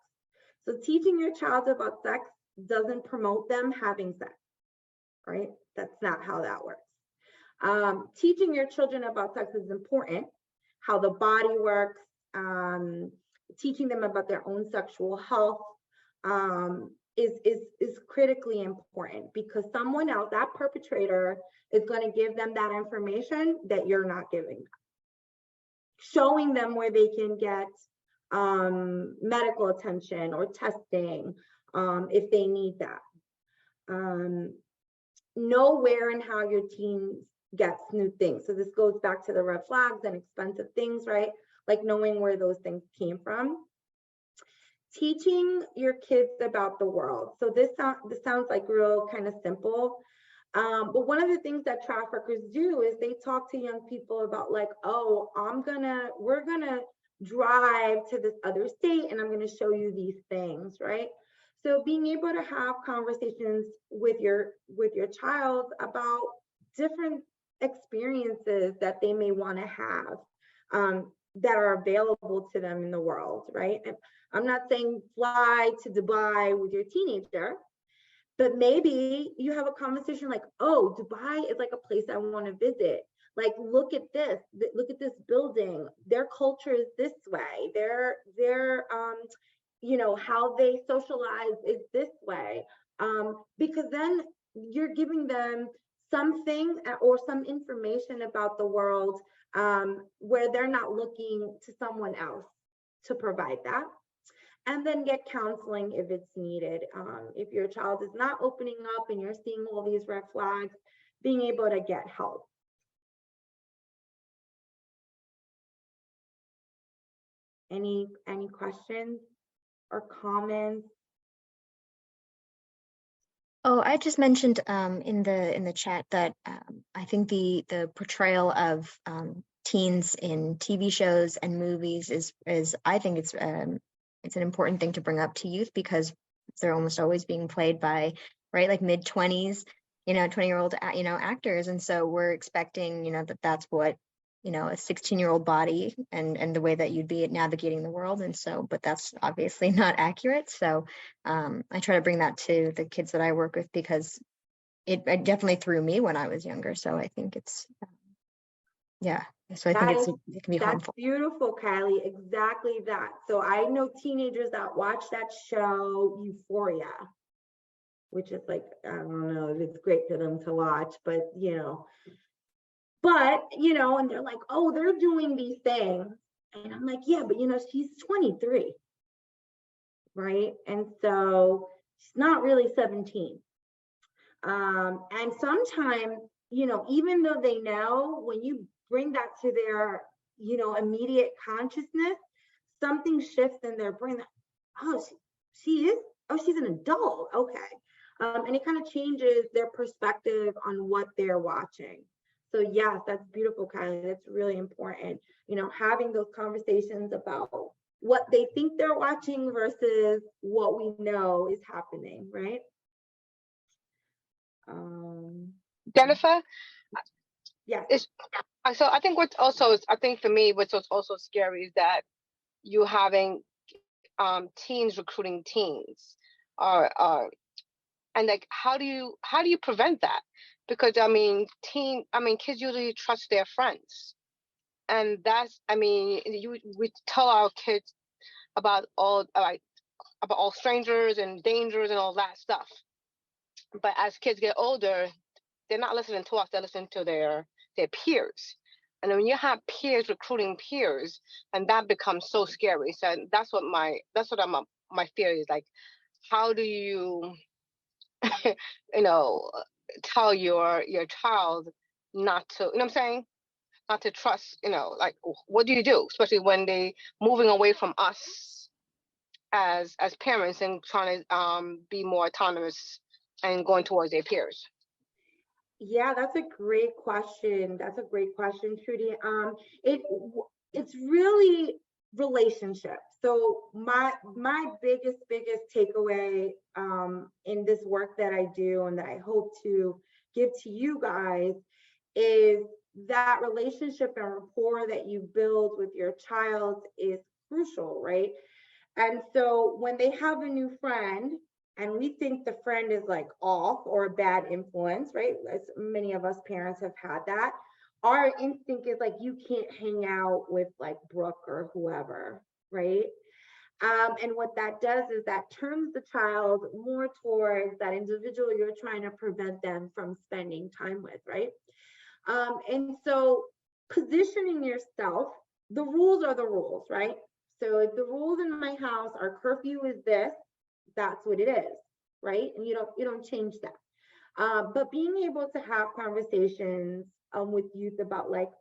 So teaching your child about sex doesn't promote them having sex, right? That's not how that works. Teaching your children about sex is important, how the body works, teaching them about their own sexual health is critically important, because someone else, that perpetrator, is going to give them that information that you're not giving them. Showing them where they can get medical attention or testing if they need that. Know where and how your teen gets new things. So this goes back to the red flags and expensive things, right? Like knowing where those things came from. teaching your kids about the world. So this sounds like real kind of simple. But one of the things that traffickers do is they talk to young people about like, oh, we're gonna drive to this other state and I'm gonna show you these things, right? So being able to have conversations with your child about different experiences that they may want to have, that are available to them in the world, right? And I'm not saying fly to Dubai with your teenager, but maybe you have a conversation like, oh, Dubai is like a place I want to visit. Like, look at this building. Their culture is this way. Their how they socialize is this way. Because then you're giving them something or some information about the world, where they're not looking to someone else to provide that. And then get counseling if it's needed. If your child is not opening up and you're seeing all these red flags, being able to get help. Any questions or comments? Oh, I just mentioned in the chat that I think the portrayal of teens in TV shows and movies is I think it's an important thing to bring up to youth, because they're almost always being played by, right, like mid-20s, 20-year-old actors, and so we're expecting that's what a 16-year-old body and the way that you'd be navigating the world, and so, but that's obviously not accurate. So I try to bring that to the kids that I work with, because it definitely threw me when I was younger. So I think it's yeah. So I think it can be harmful. That's beautiful, Kylie. Exactly that. So I know teenagers that watch that show Euphoria, which is like, I don't know if it's great for them to watch, but and they're like, oh, they're doing these things. And I'm like, yeah, but she's 23, right? And so she's not really 17. And sometimes, even though they know, when you bring that to their, immediate consciousness, something shifts in their brain that, oh, she's an adult. Okay. And it kind of changes their perspective on what they're watching. So yes, that's beautiful, Kylie. That's really important. Having those conversations about what they think they're watching versus what we know is happening, right? Jennifer? Yes. So I think for me, what's also scary is that you having teens recruiting teens, and like, how do you prevent that? Because kids usually trust their friends, and that's, we tell our kids about all strangers and dangers and all that stuff. But as kids get older, they're not listening to us, they're listening to their peers. And when you have peers recruiting peers, and that becomes so scary. So that's what my fear is. Like, how do you tell your child not to, what I'm saying? Not to trust, like, what do you do? Especially when they moving away from us as parents and trying to be more autonomous and going towards their peers. Yeah, that's a great question. Trudy. It's really relationships. So my biggest takeaway in this work that I do and that I hope to give to you guys is that relationship and rapport that you build with your child is crucial, right? And so when they have a new friend, and we think the friend is like off or a bad influence, right? As many of us parents have had that. Our instinct is like, you can't hang out with like Brooke or whoever, right? And what that does is that turns the child more towards that individual you're trying to prevent them from spending time with, right? And so positioning yourself, the rules are the rules, right? So if the rules in my house are curfew is this, that's what it is, right? And you don't change that. But being able to have conversations with youth about like,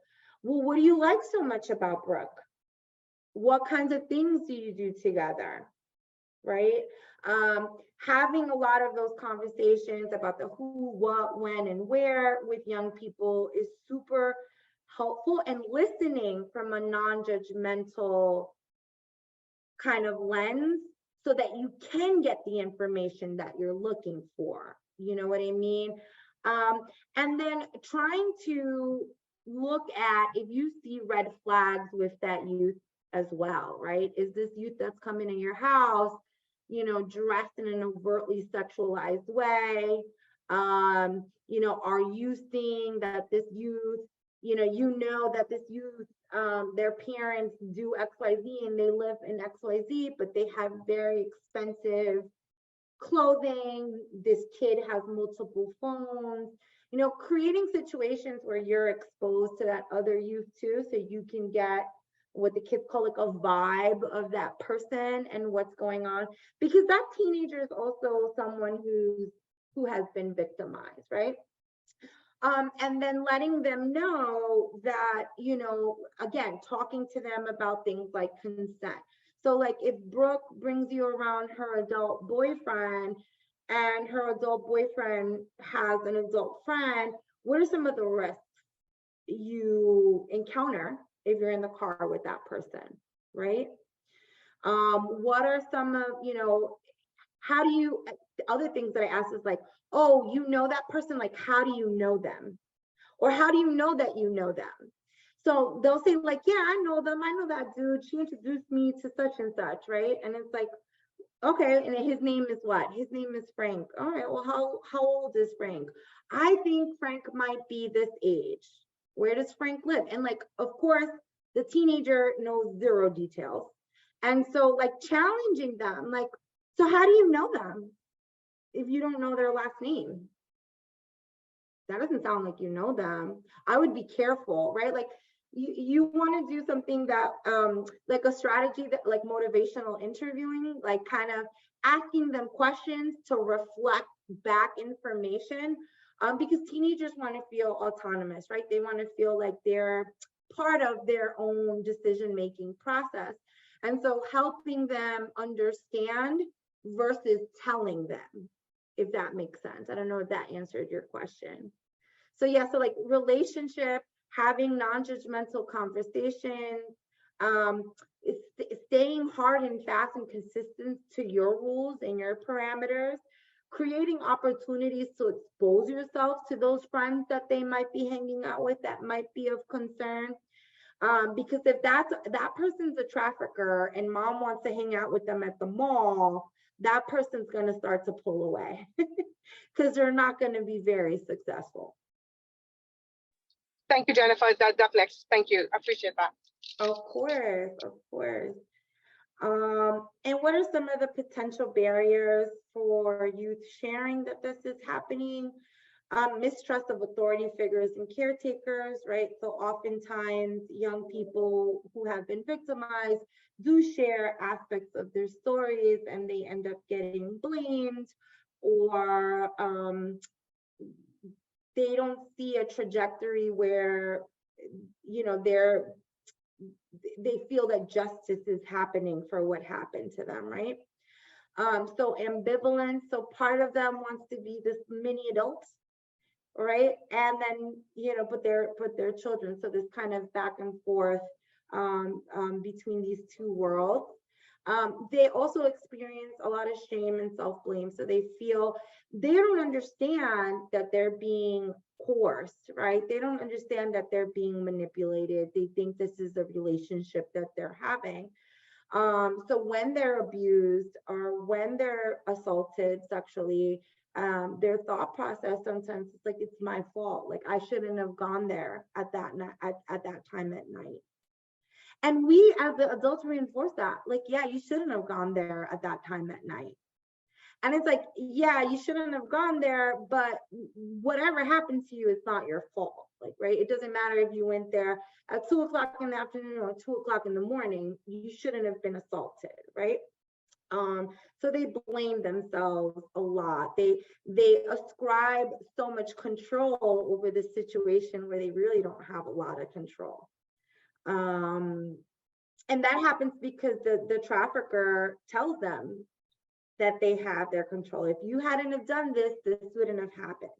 well, what do you like so much about Brooke? What kinds of things do you do together? right? Having a lot of those conversations about the who, what, when, and where with young people is super helpful, and listening from a non-judgmental kind of lens so that you can get the information that you're looking for. You know what I mean? And then trying to look at if you see red flags with that youth as well, right? Is this youth that's coming in your house, you know, dressed in an overtly sexualized way? You know, are you seeing that this youth, you know that this youth, their parents do XYZ and they live in XYZ, but they have very expensive clothing. This kid has multiple phones, you know, creating situations where you're exposed to that other youth too, so you can get what the kids call like a vibe of that person and what's going on, because that teenager is also someone who has been victimized, right? And then letting them know that, you know, again, talking to them about things like consent. So like if Brooke brings you around her adult boyfriend and her adult boyfriend has an adult friend, what are some of the risks you encounter if you're in the car with that person, right? What are some of, you know, how do you, other things that I ask is like, oh, you know that person, like, how do you know them? Or how do you know that you know them? So they'll say like, yeah, I know them. I know that dude. She introduced me to such and such, right? And it's like, okay, and his name is what? His name is Frank. All right, well, how old is Frank? I think Frank might be this age. Where does Frank live? And like, of course, the teenager knows zero details. And so like challenging them, like, so how do you know them if you don't know their last name? That doesn't sound like you know them. I would be careful, right? Like you want to do something that like a strategy that like motivational interviewing, like kind of asking them questions to reflect back information, because teenagers want to feel autonomous, right? They want to feel like they're part of their own decision-making process. And so helping them understand versus telling them, if that makes sense. I don't know if that answered your question. So yeah, so like relationship, having non-judgmental conversations, staying hard and fast and consistent to your rules and your parameters, creating opportunities to expose yourself to those friends that they might be hanging out with that might be of concern. Because if that person's a trafficker and mom wants to hang out with them at the mall, that person's going to start to pull away because they're not going to be very successful. Thank you, Jennifer. That next. Thank you. I appreciate that. Of course, of course. And what are some of the potential barriers for youth sharing that this is happening? Mistrust of authority figures and caretakers, right? So oftentimes young people who have been victimized do share aspects of their stories and they end up getting blamed, or they don't see a trajectory where, you know, they feel that justice is happening for what happened to them, right? So ambivalence, so part of them wants to be this mini adult, right? And then, you know, put their children. So this kind of back and forth between these two worlds. They also experience a lot of shame and self-blame. So they feel they don't understand that they're being coerced, right? They don't understand that they're being manipulated. They think this is a relationship that they're having. So when they're abused or when they're assaulted sexually, their thought process sometimes is like, it's my fault. Like I shouldn't have gone there at that time at night. And we as the adults reinforce that, like, yeah, you shouldn't have gone there at that time at night. And it's like, yeah, you shouldn't have gone there, but whatever happened to you, it's not your fault. Like, right? It doesn't matter if you went there at 2 o'clock in the afternoon or 2 o'clock in the morning, you shouldn't have been assaulted, right? So they blame themselves a lot. They ascribe so much control over the situation where they really don't have a lot of control. And that happens because the trafficker tells them, that they have their control. If you hadn't have done this, this wouldn't have happened.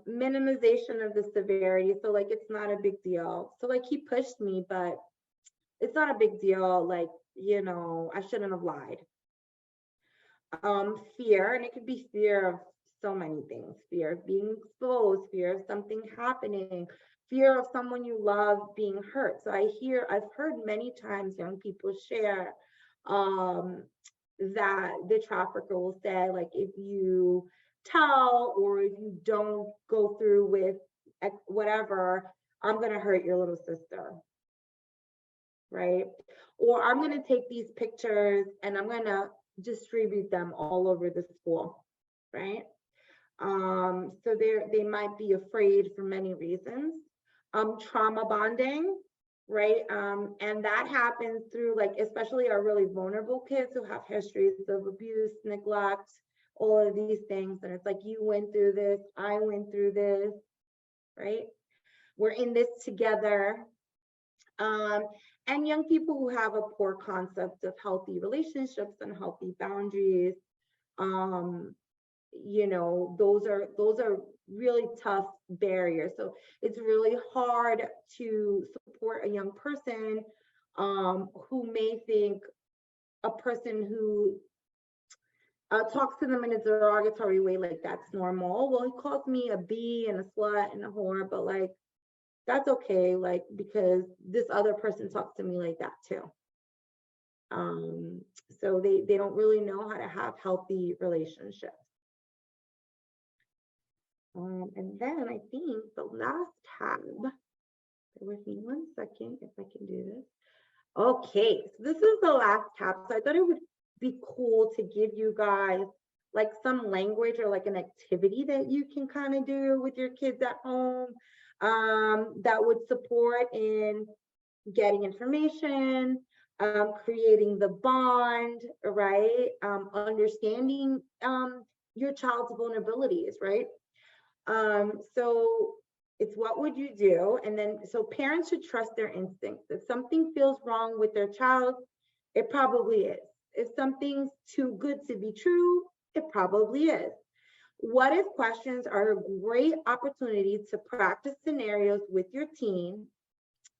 Minimization of the severity. So like, it's not a big deal. So like, he pushed me, but it's not a big deal. Like, you know, I shouldn't have lied. Fear, and it could be fear of so many things. Fear of being exposed, fear of something happening, fear of someone you love being hurt. So I've heard many times young people share that the trafficker will say, like, if you tell or if you don't go through with whatever, I'm going to hurt your little sister, right? Or I'm going to take these pictures and I'm going to distribute them all over the school, right? So they might be afraid for many reasons. Trauma bonding, right? And that happens through, like, especially our really vulnerable kids who have histories of abuse, neglect, all of these things. And it's like, you went through this, I went through this, right? We're in this together. And young people who have a poor concept of healthy relationships and healthy boundaries, you know, those are really tough barriers. So it's really hard to support a young person who may think a person who talks to them in a derogatory way, like, that's normal. Well, he calls me a bee and a slut and a whore, but like, that's okay, like, because this other person talks to me like that too. So they don't really know how to have healthy relationships. And then I think the last tab, bear with me 1 second if I can do this. Okay, so this is the last tab. So I thought it would be cool to give you guys like some language or like an activity that you can kind of do with your kids at home that would support in getting information, creating the bond, right? Understanding your child's vulnerabilities, right? So it's what would you do? And then, so parents should trust their instincts. If something feels wrong with their child, it probably is. If something's too good to be true, it probably is. What if questions are a great opportunity to practice scenarios with your teen.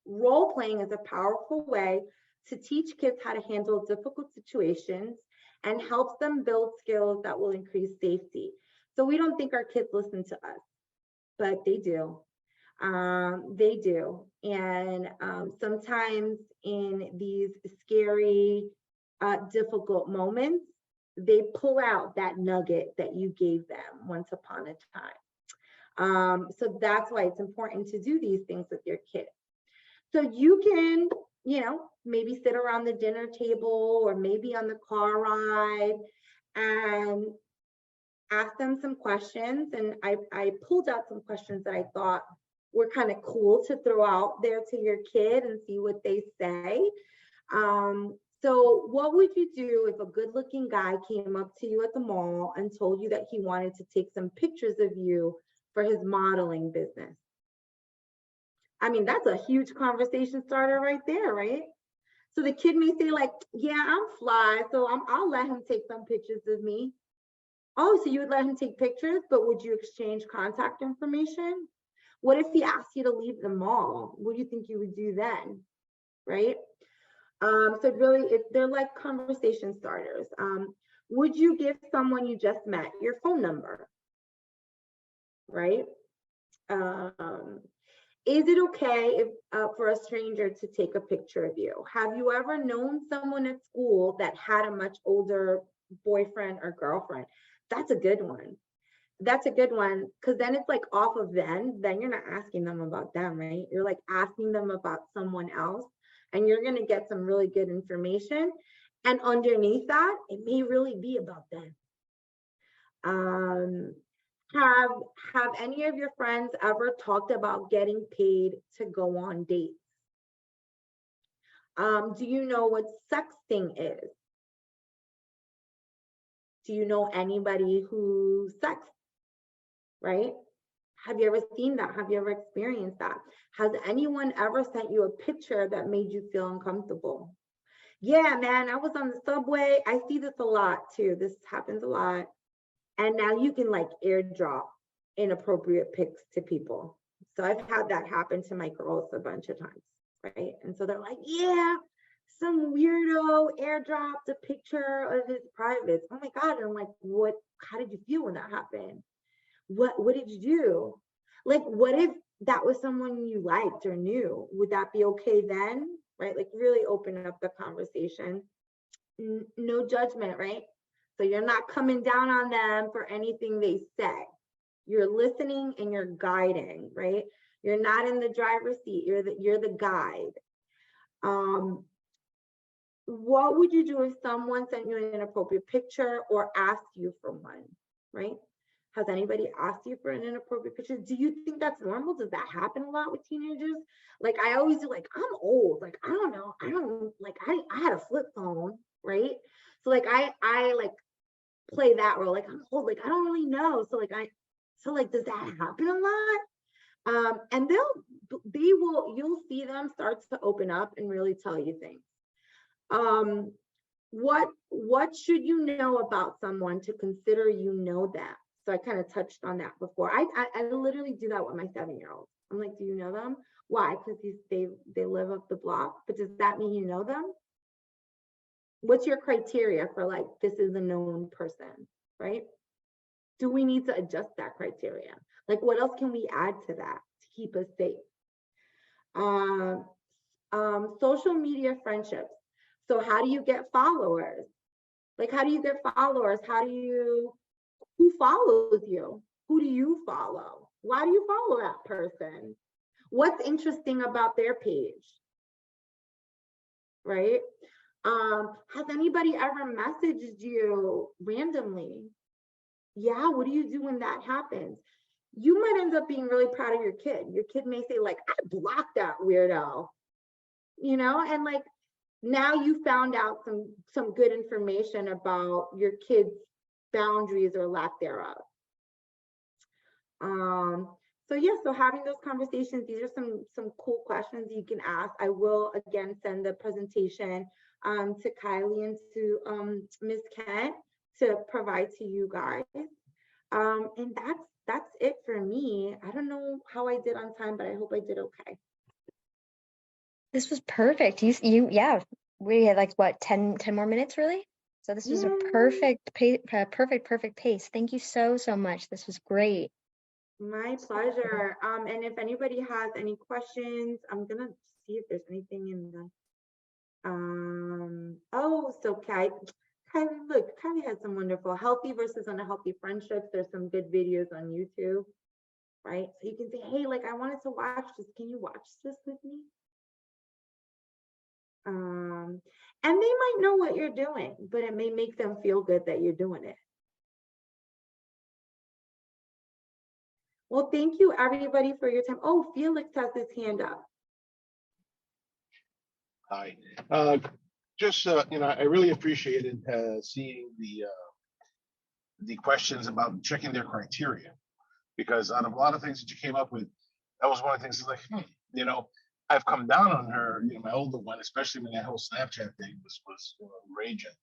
Role playing is a powerful way to teach kids how to handle difficult situations and helps them build skills that will increase safety. So we don't think our kids listen to us, but they do. They do. And sometimes in these scary, difficult moments, they pull out that nugget that you gave them once upon a time. So that's why it's important to do these things with your kids. So you can, you know, maybe sit around the dinner table or maybe on the car ride and ask them some questions. And I pulled out some questions that I thought were kind of cool to throw out there to your kid and see what they say. So what would you do if a good-looking guy came up to you at the mall and told you that he wanted to take some pictures of you for his modeling business? I mean, that's a huge conversation starter right there, right? So the kid may say like, yeah, I'm fly, so I'll let him take some pictures of me. Oh, so you would let him take pictures, but would you exchange contact information? What if he asked you to leave the mall? What do you think you would do then, right? So really, they're like conversation starters. Would you give someone you just met your phone number, right? Is it okay if, for a stranger to take a picture of you? Have you ever known someone at school that had a much older boyfriend or girlfriend? That's a good one. That's a good one, because then it's like off of them. Then you're not asking them about them, right? You're like asking them about someone else, and you're going to get some really good information. And underneath that, it may really be about them. Have any of your friends ever talked about getting paid to go on dates? Do you know what sexting is? Do you know anybody who sexts, right? Have you ever seen that? Have you ever experienced that? Has anyone ever sent you a picture that made you feel uncomfortable? Yeah, man, I was on the subway. I see this a lot too. This happens a lot. And now you can like airdrop inappropriate pics to people. So I've had that happen to my girls a bunch of times, right? And so they're like, yeah, some weirdo airdropped a picture of his privates. Oh my God. And I'm like, what, how did you feel when that happened? What did you do? Like, what if that was someone you liked or knew? Would that be okay then? Right? Like really open up the conversation. No judgment, right? So you're not coming down on them for anything they say. You're listening and you're guiding, right? You're not in the driver's seat. You're the guide. What would you do if someone sent you an inappropriate picture or asked you for one, right? Has anybody asked you for an inappropriate picture? Do you think that's normal? Does that happen a lot with teenagers? Like I always do, like, I'm old, like, I don't know. I had a flip phone, right? So like I like play that role, like I'm old, like I don't really know. So like does that happen a lot? And you'll see them start to open up and really tell you things. What should you know about someone to consider you know them? So I kind of touched on that before. I literally do that with my 7-year-old. I'm like, do you know them? Why? Because they live up the block. But does that mean you know them? What's your criteria for like, this is a known person, right? Do we need to adjust that criteria? Like, what else can we add to that to keep us safe? Social media friendships. So how do you get followers? Like, how do you get followers? Who follows you? Who do you follow? Why do you follow that person? What's interesting about their page? Right? Has anybody ever messaged you randomly? Yeah, what do you do when that happens? You might end up being really proud of your kid. Your kid may say, like, I blocked that weirdo, you know, and like now you found out some good information about your kid's boundaries or lack thereof. So yeah, so having those conversations, these are some cool questions you can ask. I will again send the presentation to Kylie and to Ms. Kent to provide to you guys. And that's it for me. I don't know how I did on time, but I hope I did okay. This was perfect. Yeah, we had like what, 10 more minutes really? So this was a perfect pace. Thank you so much. This was great. My pleasure. And if anybody has any questions, I'm gonna see if there's anything in the so Kylie, look, Kylie has some wonderful healthy versus unhealthy friendships. There's some good videos on YouTube, right? So you can say, hey, like I wanted to watch this. Can you watch this with me? And they might know what you're doing, but it may make them feel good that you're doing it. Well, thank you everybody for your time. Oh, Felix has his hand up. Hi. I really appreciated seeing the questions about checking their criteria, because out of a lot of things that you came up with, that was one of the things like, I've come down on her, my older one, especially when that whole Snapchat thing was raging.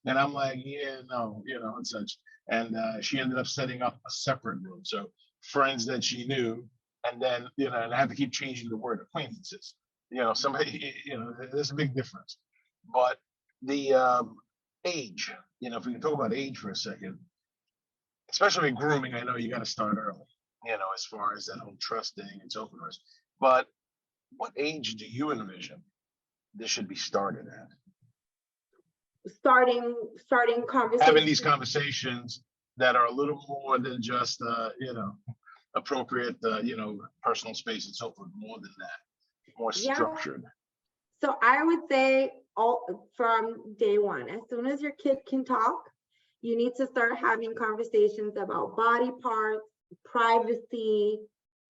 And I'm like, yeah, no, and such. And she ended up setting up a separate room. So friends that she knew, and then, and I had to keep changing the word acquaintances. Somebody, there's a big difference. But the age, if we can talk about age for a second, especially grooming, I know you got to start early, as far as that whole trusting and so forth. But what age do you envision this should be started at? Starting conversations. Having these conversations that are a little more than just, appropriate, personal space and so forth, more than that, more structured. So I would say from day one, as soon as your kid can talk, you need to start having conversations about body parts, privacy,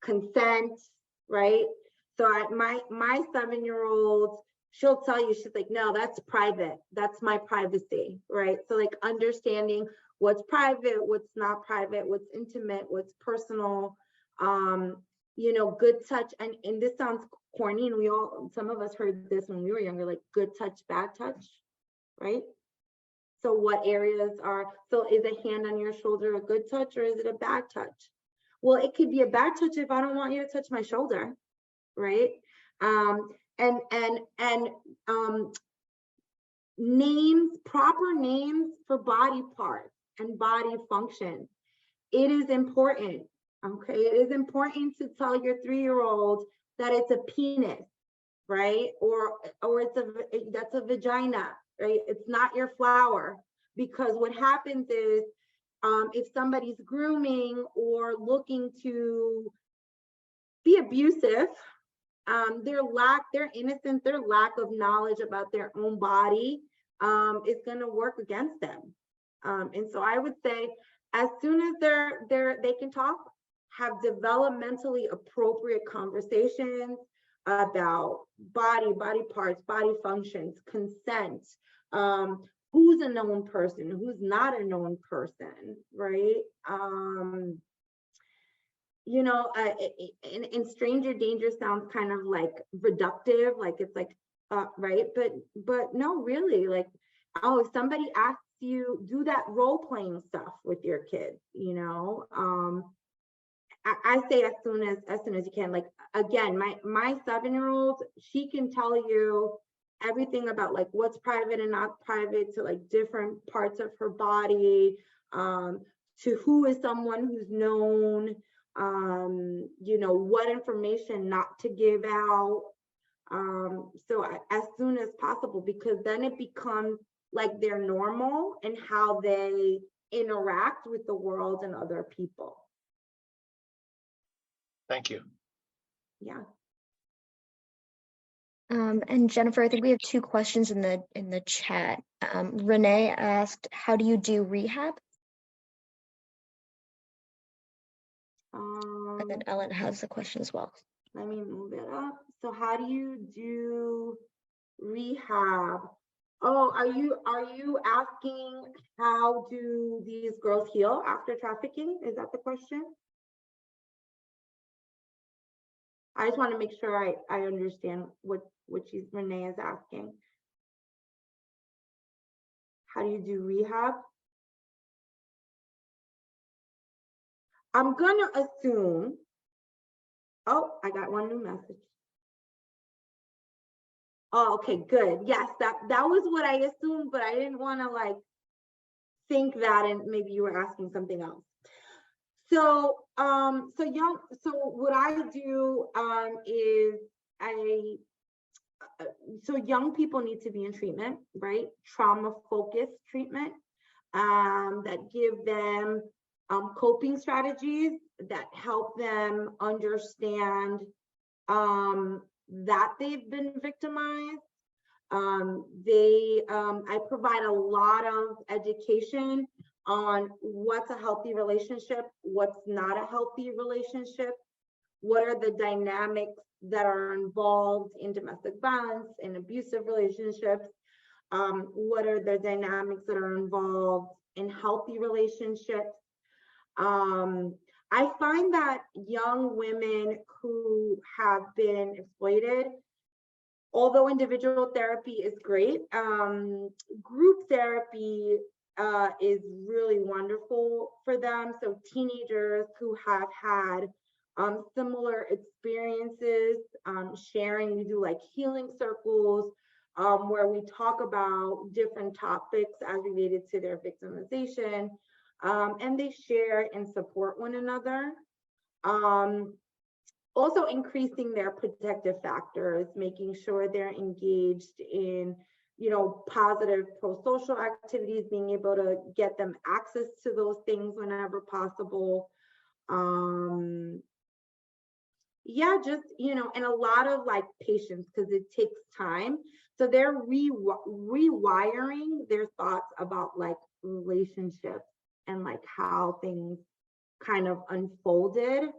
consent, right? So my 7-year-old, she'll tell you, she's like, no, that's private. That's my privacy, right? So like understanding what's private, what's not private, what's intimate, what's personal, good touch. And this sounds corny, and some of us heard this when we were younger, like good touch, bad touch, right? So what areas are, so is a hand on your shoulder a good touch or is it a bad touch? Well, it could be a bad touch if I don't want you to touch my shoulder, right? Names, proper names for body parts and body function. It is important, okay? It is important to tell your 3-year-old that it's a penis, right? Or that's a vagina, right? It's not your flower, because what happens is if somebody's grooming or looking to be abusive, their innocence, their lack of knowledge about their own body is going to work against them. And so I would say, as soon as they can talk, have developmentally appropriate conversations about body parts, body functions, consent, who's a known person, who's not a known person, right? You know, and stranger danger sounds kind of like reductive, like it's like, right? But no, really, like, oh, if somebody asks you, do that role playing stuff with your kids, you know. I say as soon as you can. Like, again, my 7-year-old, she can tell you everything about like what's private and not private, to like different parts of her body, to who is someone who's known, you know, what information not to give out. So as soon as possible, because then it becomes like they're normal in how they interact with the world and other people. Thank you. Yeah. And Jennifer, I think we have 2 questions in the chat. Renee asked, how do you do rehab? And then Ellen has a question as well. Let me move it up. So how do you do rehab? Oh, are you asking how do these girls heal after trafficking? Is that the question? I just want to make sure I understand what Renee is asking. How do you do rehab? I'm gonna assume, oh, I got one new message. Oh, okay, good. Yes, that was what I assumed, but I didn't want to like think that, and maybe you were asking something else. So, so what I do is so young people need to be in treatment, right? Trauma-focused treatment that give them coping strategies that help them understand that they've been victimized. I provide a lot of education on what's a healthy relationship, what's not a healthy relationship, what are the dynamics that are involved in domestic violence and abusive relationships, what are the dynamics that are involved in healthy relationships. I find that young women who have been exploited, although individual therapy is great, group therapy is really wonderful for them. So teenagers who have had similar experiences, sharing, we do like healing circles where we talk about different topics as related to their victimization, and they share and support one another. Also increasing their protective factors, making sure they're engaged in, you know, positive pro-social activities, being able to get them access to those things whenever possible. Yeah, just, you know, and a lot of like patience, because it takes time. So they're rewiring their thoughts about like relationships and like how things kind of unfolded.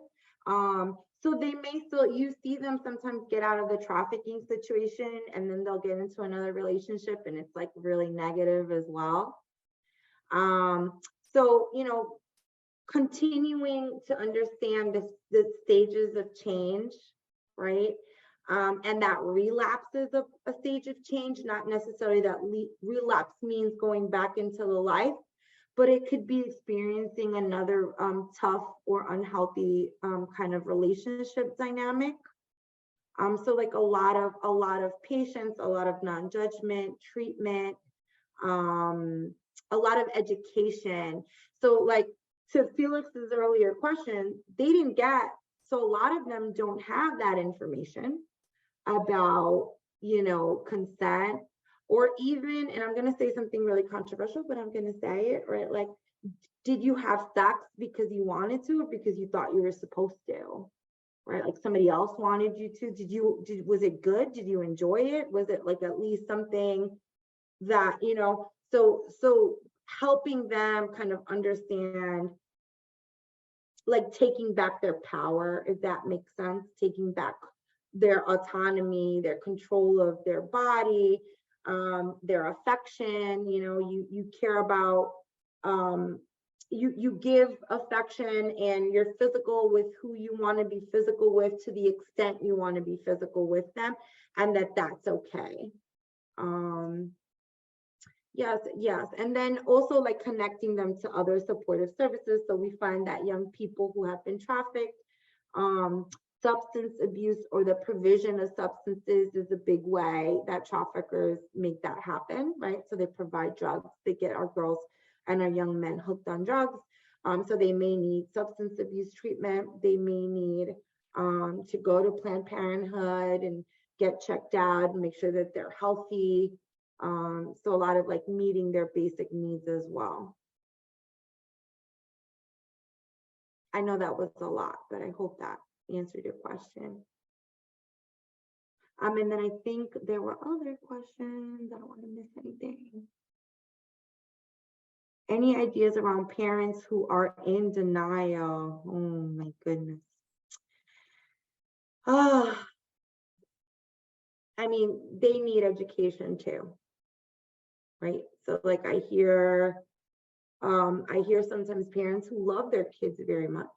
So they may still, you see them sometimes get out of the trafficking situation and then they'll get into another relationship and it's like really negative as well. So, you know, continuing to understand the stages of change, right? and that relapse is a stage of change, not necessarily that relapse means going back into the life, but it could be experiencing another tough or unhealthy kind of relationship dynamic. So like a lot of patience, a lot of non-judgment, treatment, a lot of education. So like to Felix's earlier question, they didn't get, so a lot of them don't have that information about, you know, consent, or even, and I'm going to say something really controversial, but I'm going to say it, right? Like, did you have sex because you wanted to, or because you thought you were supposed to, right? Like somebody else wanted you to, was it good? Did you enjoy it? Was it like at least something that, you know, so helping them kind of understand, like taking back their power, if that makes sense, taking back their autonomy, their control of their body, their affection. You know, you care about, you give affection and you're physical with who you want to be physical with to the extent you want to be physical with them, and that's okay. Yes. And then also like connecting them to other supportive services. So we find that young people who have been trafficked, substance abuse or the provision of substances is a big way that traffickers make that happen, right? So they provide drugs, they get our girls and our young men hooked on drugs. So they may need substance abuse treatment. They may need to go to Planned Parenthood and get checked out and make sure that they're healthy. So a lot of like meeting their basic needs as well. I know that was a lot, but I hope that answered your question. And then I think there were other questions. I don't want to miss anything. Any ideas around parents who are in denial? Oh my goodness. I mean, they need education too, right? So like I hear sometimes parents who love their kids very much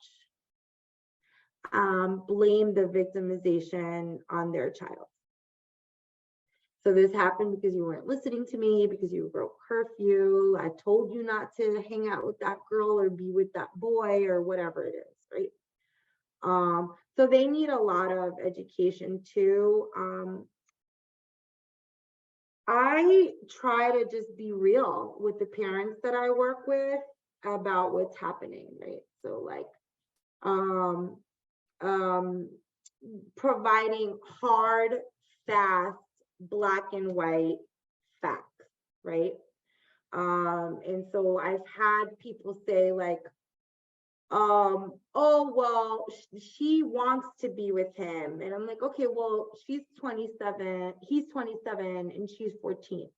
blame the victimization on their child. So this happened because you weren't listening to me, because you broke curfew. I told you not to hang out with that girl or be with that boy or whatever it is, right? So they need a lot of education too. I try to just be real with the parents that I work with about what's happening, right? So like providing hard, fast, black and white facts, right? And so I've had people say like, oh, well, she wants to be with him. And I'm like, okay, well, she's 27, he's 27 and she's 14.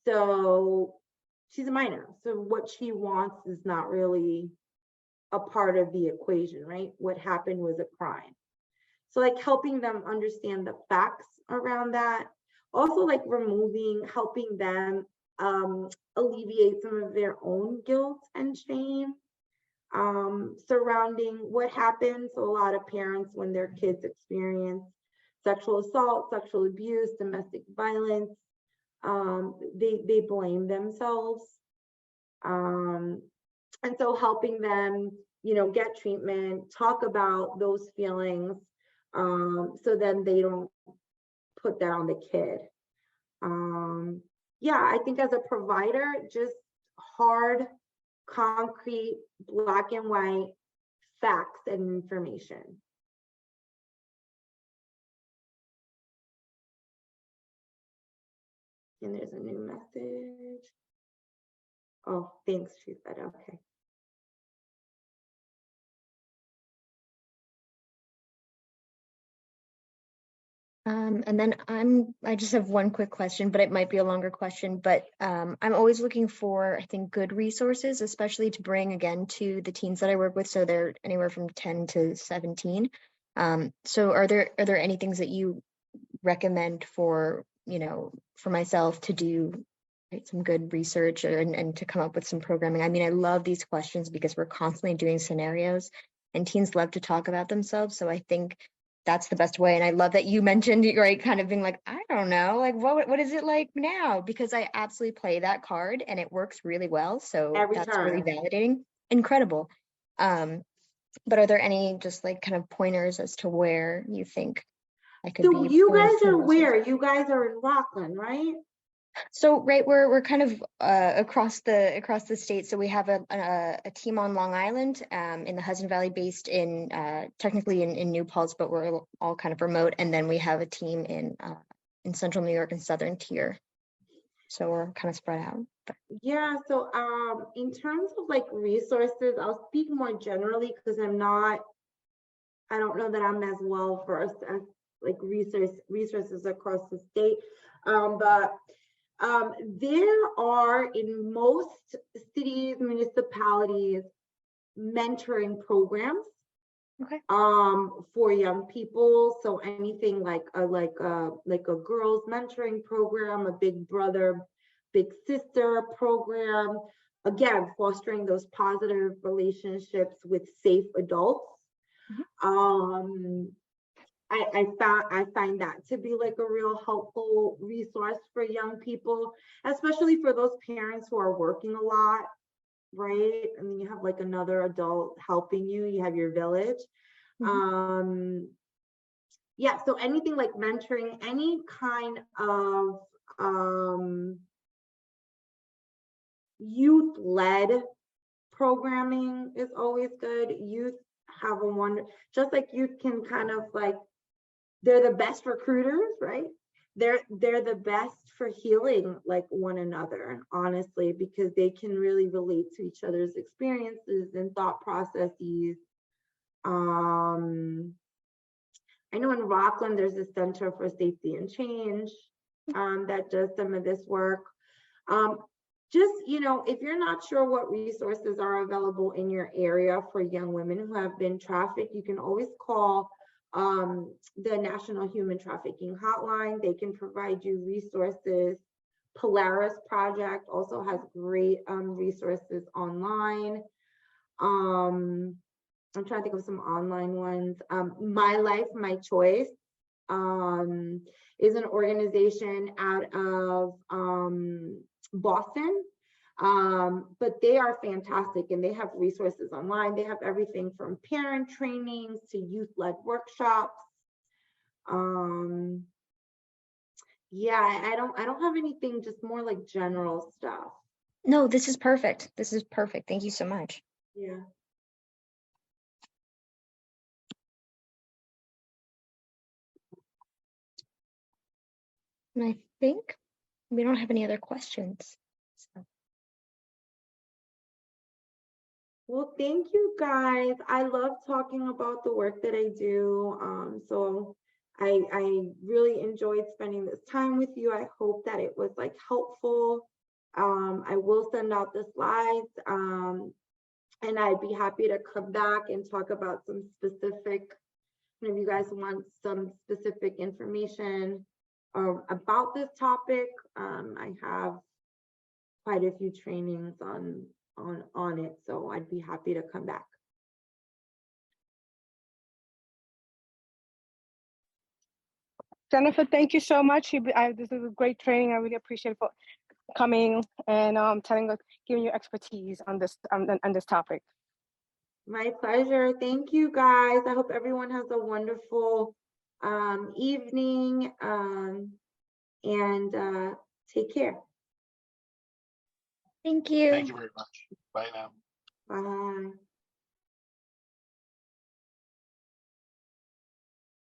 So she's a minor. So what she wants is not really a part of the equation, right? What happened was a crime. So like helping them understand the facts around that. Also like helping them alleviate some of their own guilt and shame surrounding what happened. So a lot of parents, when their kids experience sexual assault, sexual abuse, domestic violence, they blame themselves. And so helping them, you know, get treatment, talk about those feelings, so then they don't put that on the kid. Yeah, I think as a provider, just hard, concrete, black and white facts and information. And there's a new message. Oh, thanks, she said, okay. And then I just have one quick question, but it might be a longer question, but I'm always looking for, I think, good resources, especially to bring again to the teens that I work with. So they're anywhere from 10 to 17. So are there any things that you recommend for, you know, for myself to do, right, some good research and to come up with some programming? I mean, I love these questions because we're constantly doing scenarios and teens love to talk about themselves. So I think that's the best way. And I love that you mentioned, right, kind of being like, I don't know, like what is it like now? Because I absolutely play that card and it works really well. So Every that's really time. validating. Incredible. But are there any just like kind of pointers as to where you think I could So be? you pulling guys some are resources? where? You guys are in Rockland, right? So right, we're kind of across the state. So we have a team on Long Island, in the Hudson Valley, based in technically in New Paltz, but we're all kind of remote. And then we have a team in Central New York and Southern Tier. So we're kind of spread out. But Yeah, so in terms of like resources, I'll speak more generally because I don't know that I'm as well versed as like resources across the state. But there are in most cities, municipalities, mentoring programs okay. For young people. So anything like a girls mentoring program, a big brother, big sister program, again fostering those positive relationships with safe adults. I find that to be like a real helpful resource for young people, especially for those parents who are working a lot, right? I mean, you have like another adult helping you, you have your village. Yeah, so anything like mentoring, any kind of youth-led programming is always good. Youth have just like youth can kind of like, they're the best recruiters, right? They're the best for healing like one another, honestly, because they can really relate to each other's experiences and thought processes. I know in Rockland, there's a Center for Safety and Change that does some of this work. Just, if you're not sure what resources are available in your area for young women who have been trafficked, you can always call the National Human Trafficking Hotline. They can provide you resources. Polaris Project also has great resources online. I'm trying to think of some online ones. My Life, My Choice is an organization out of Boston, but they are fantastic and they have resources online. They have everything from parent trainings to youth-led workshops. Yeah, I don't have anything, just more like general stuff. No, this is perfect. This is perfect. Thank you so much. Yeah. And I think we don't have any other questions. So. Well, thank you guys. I love talking about the work that I do. So I really enjoyed spending this time with you. I hope that it was like helpful. I will send out the slides, and I'd be happy to come back and talk about some specific, if you guys want some specific information about this topic. I have quite a few trainings on it, so I'd be happy to come back. Jennifer, thank you so much. This is a great training. I really appreciate it for coming and giving your expertise on this topic. My pleasure. Thank you, guys. I hope everyone has a wonderful evening, and take care. Thank you. Thank you very much. Bye now. Bye.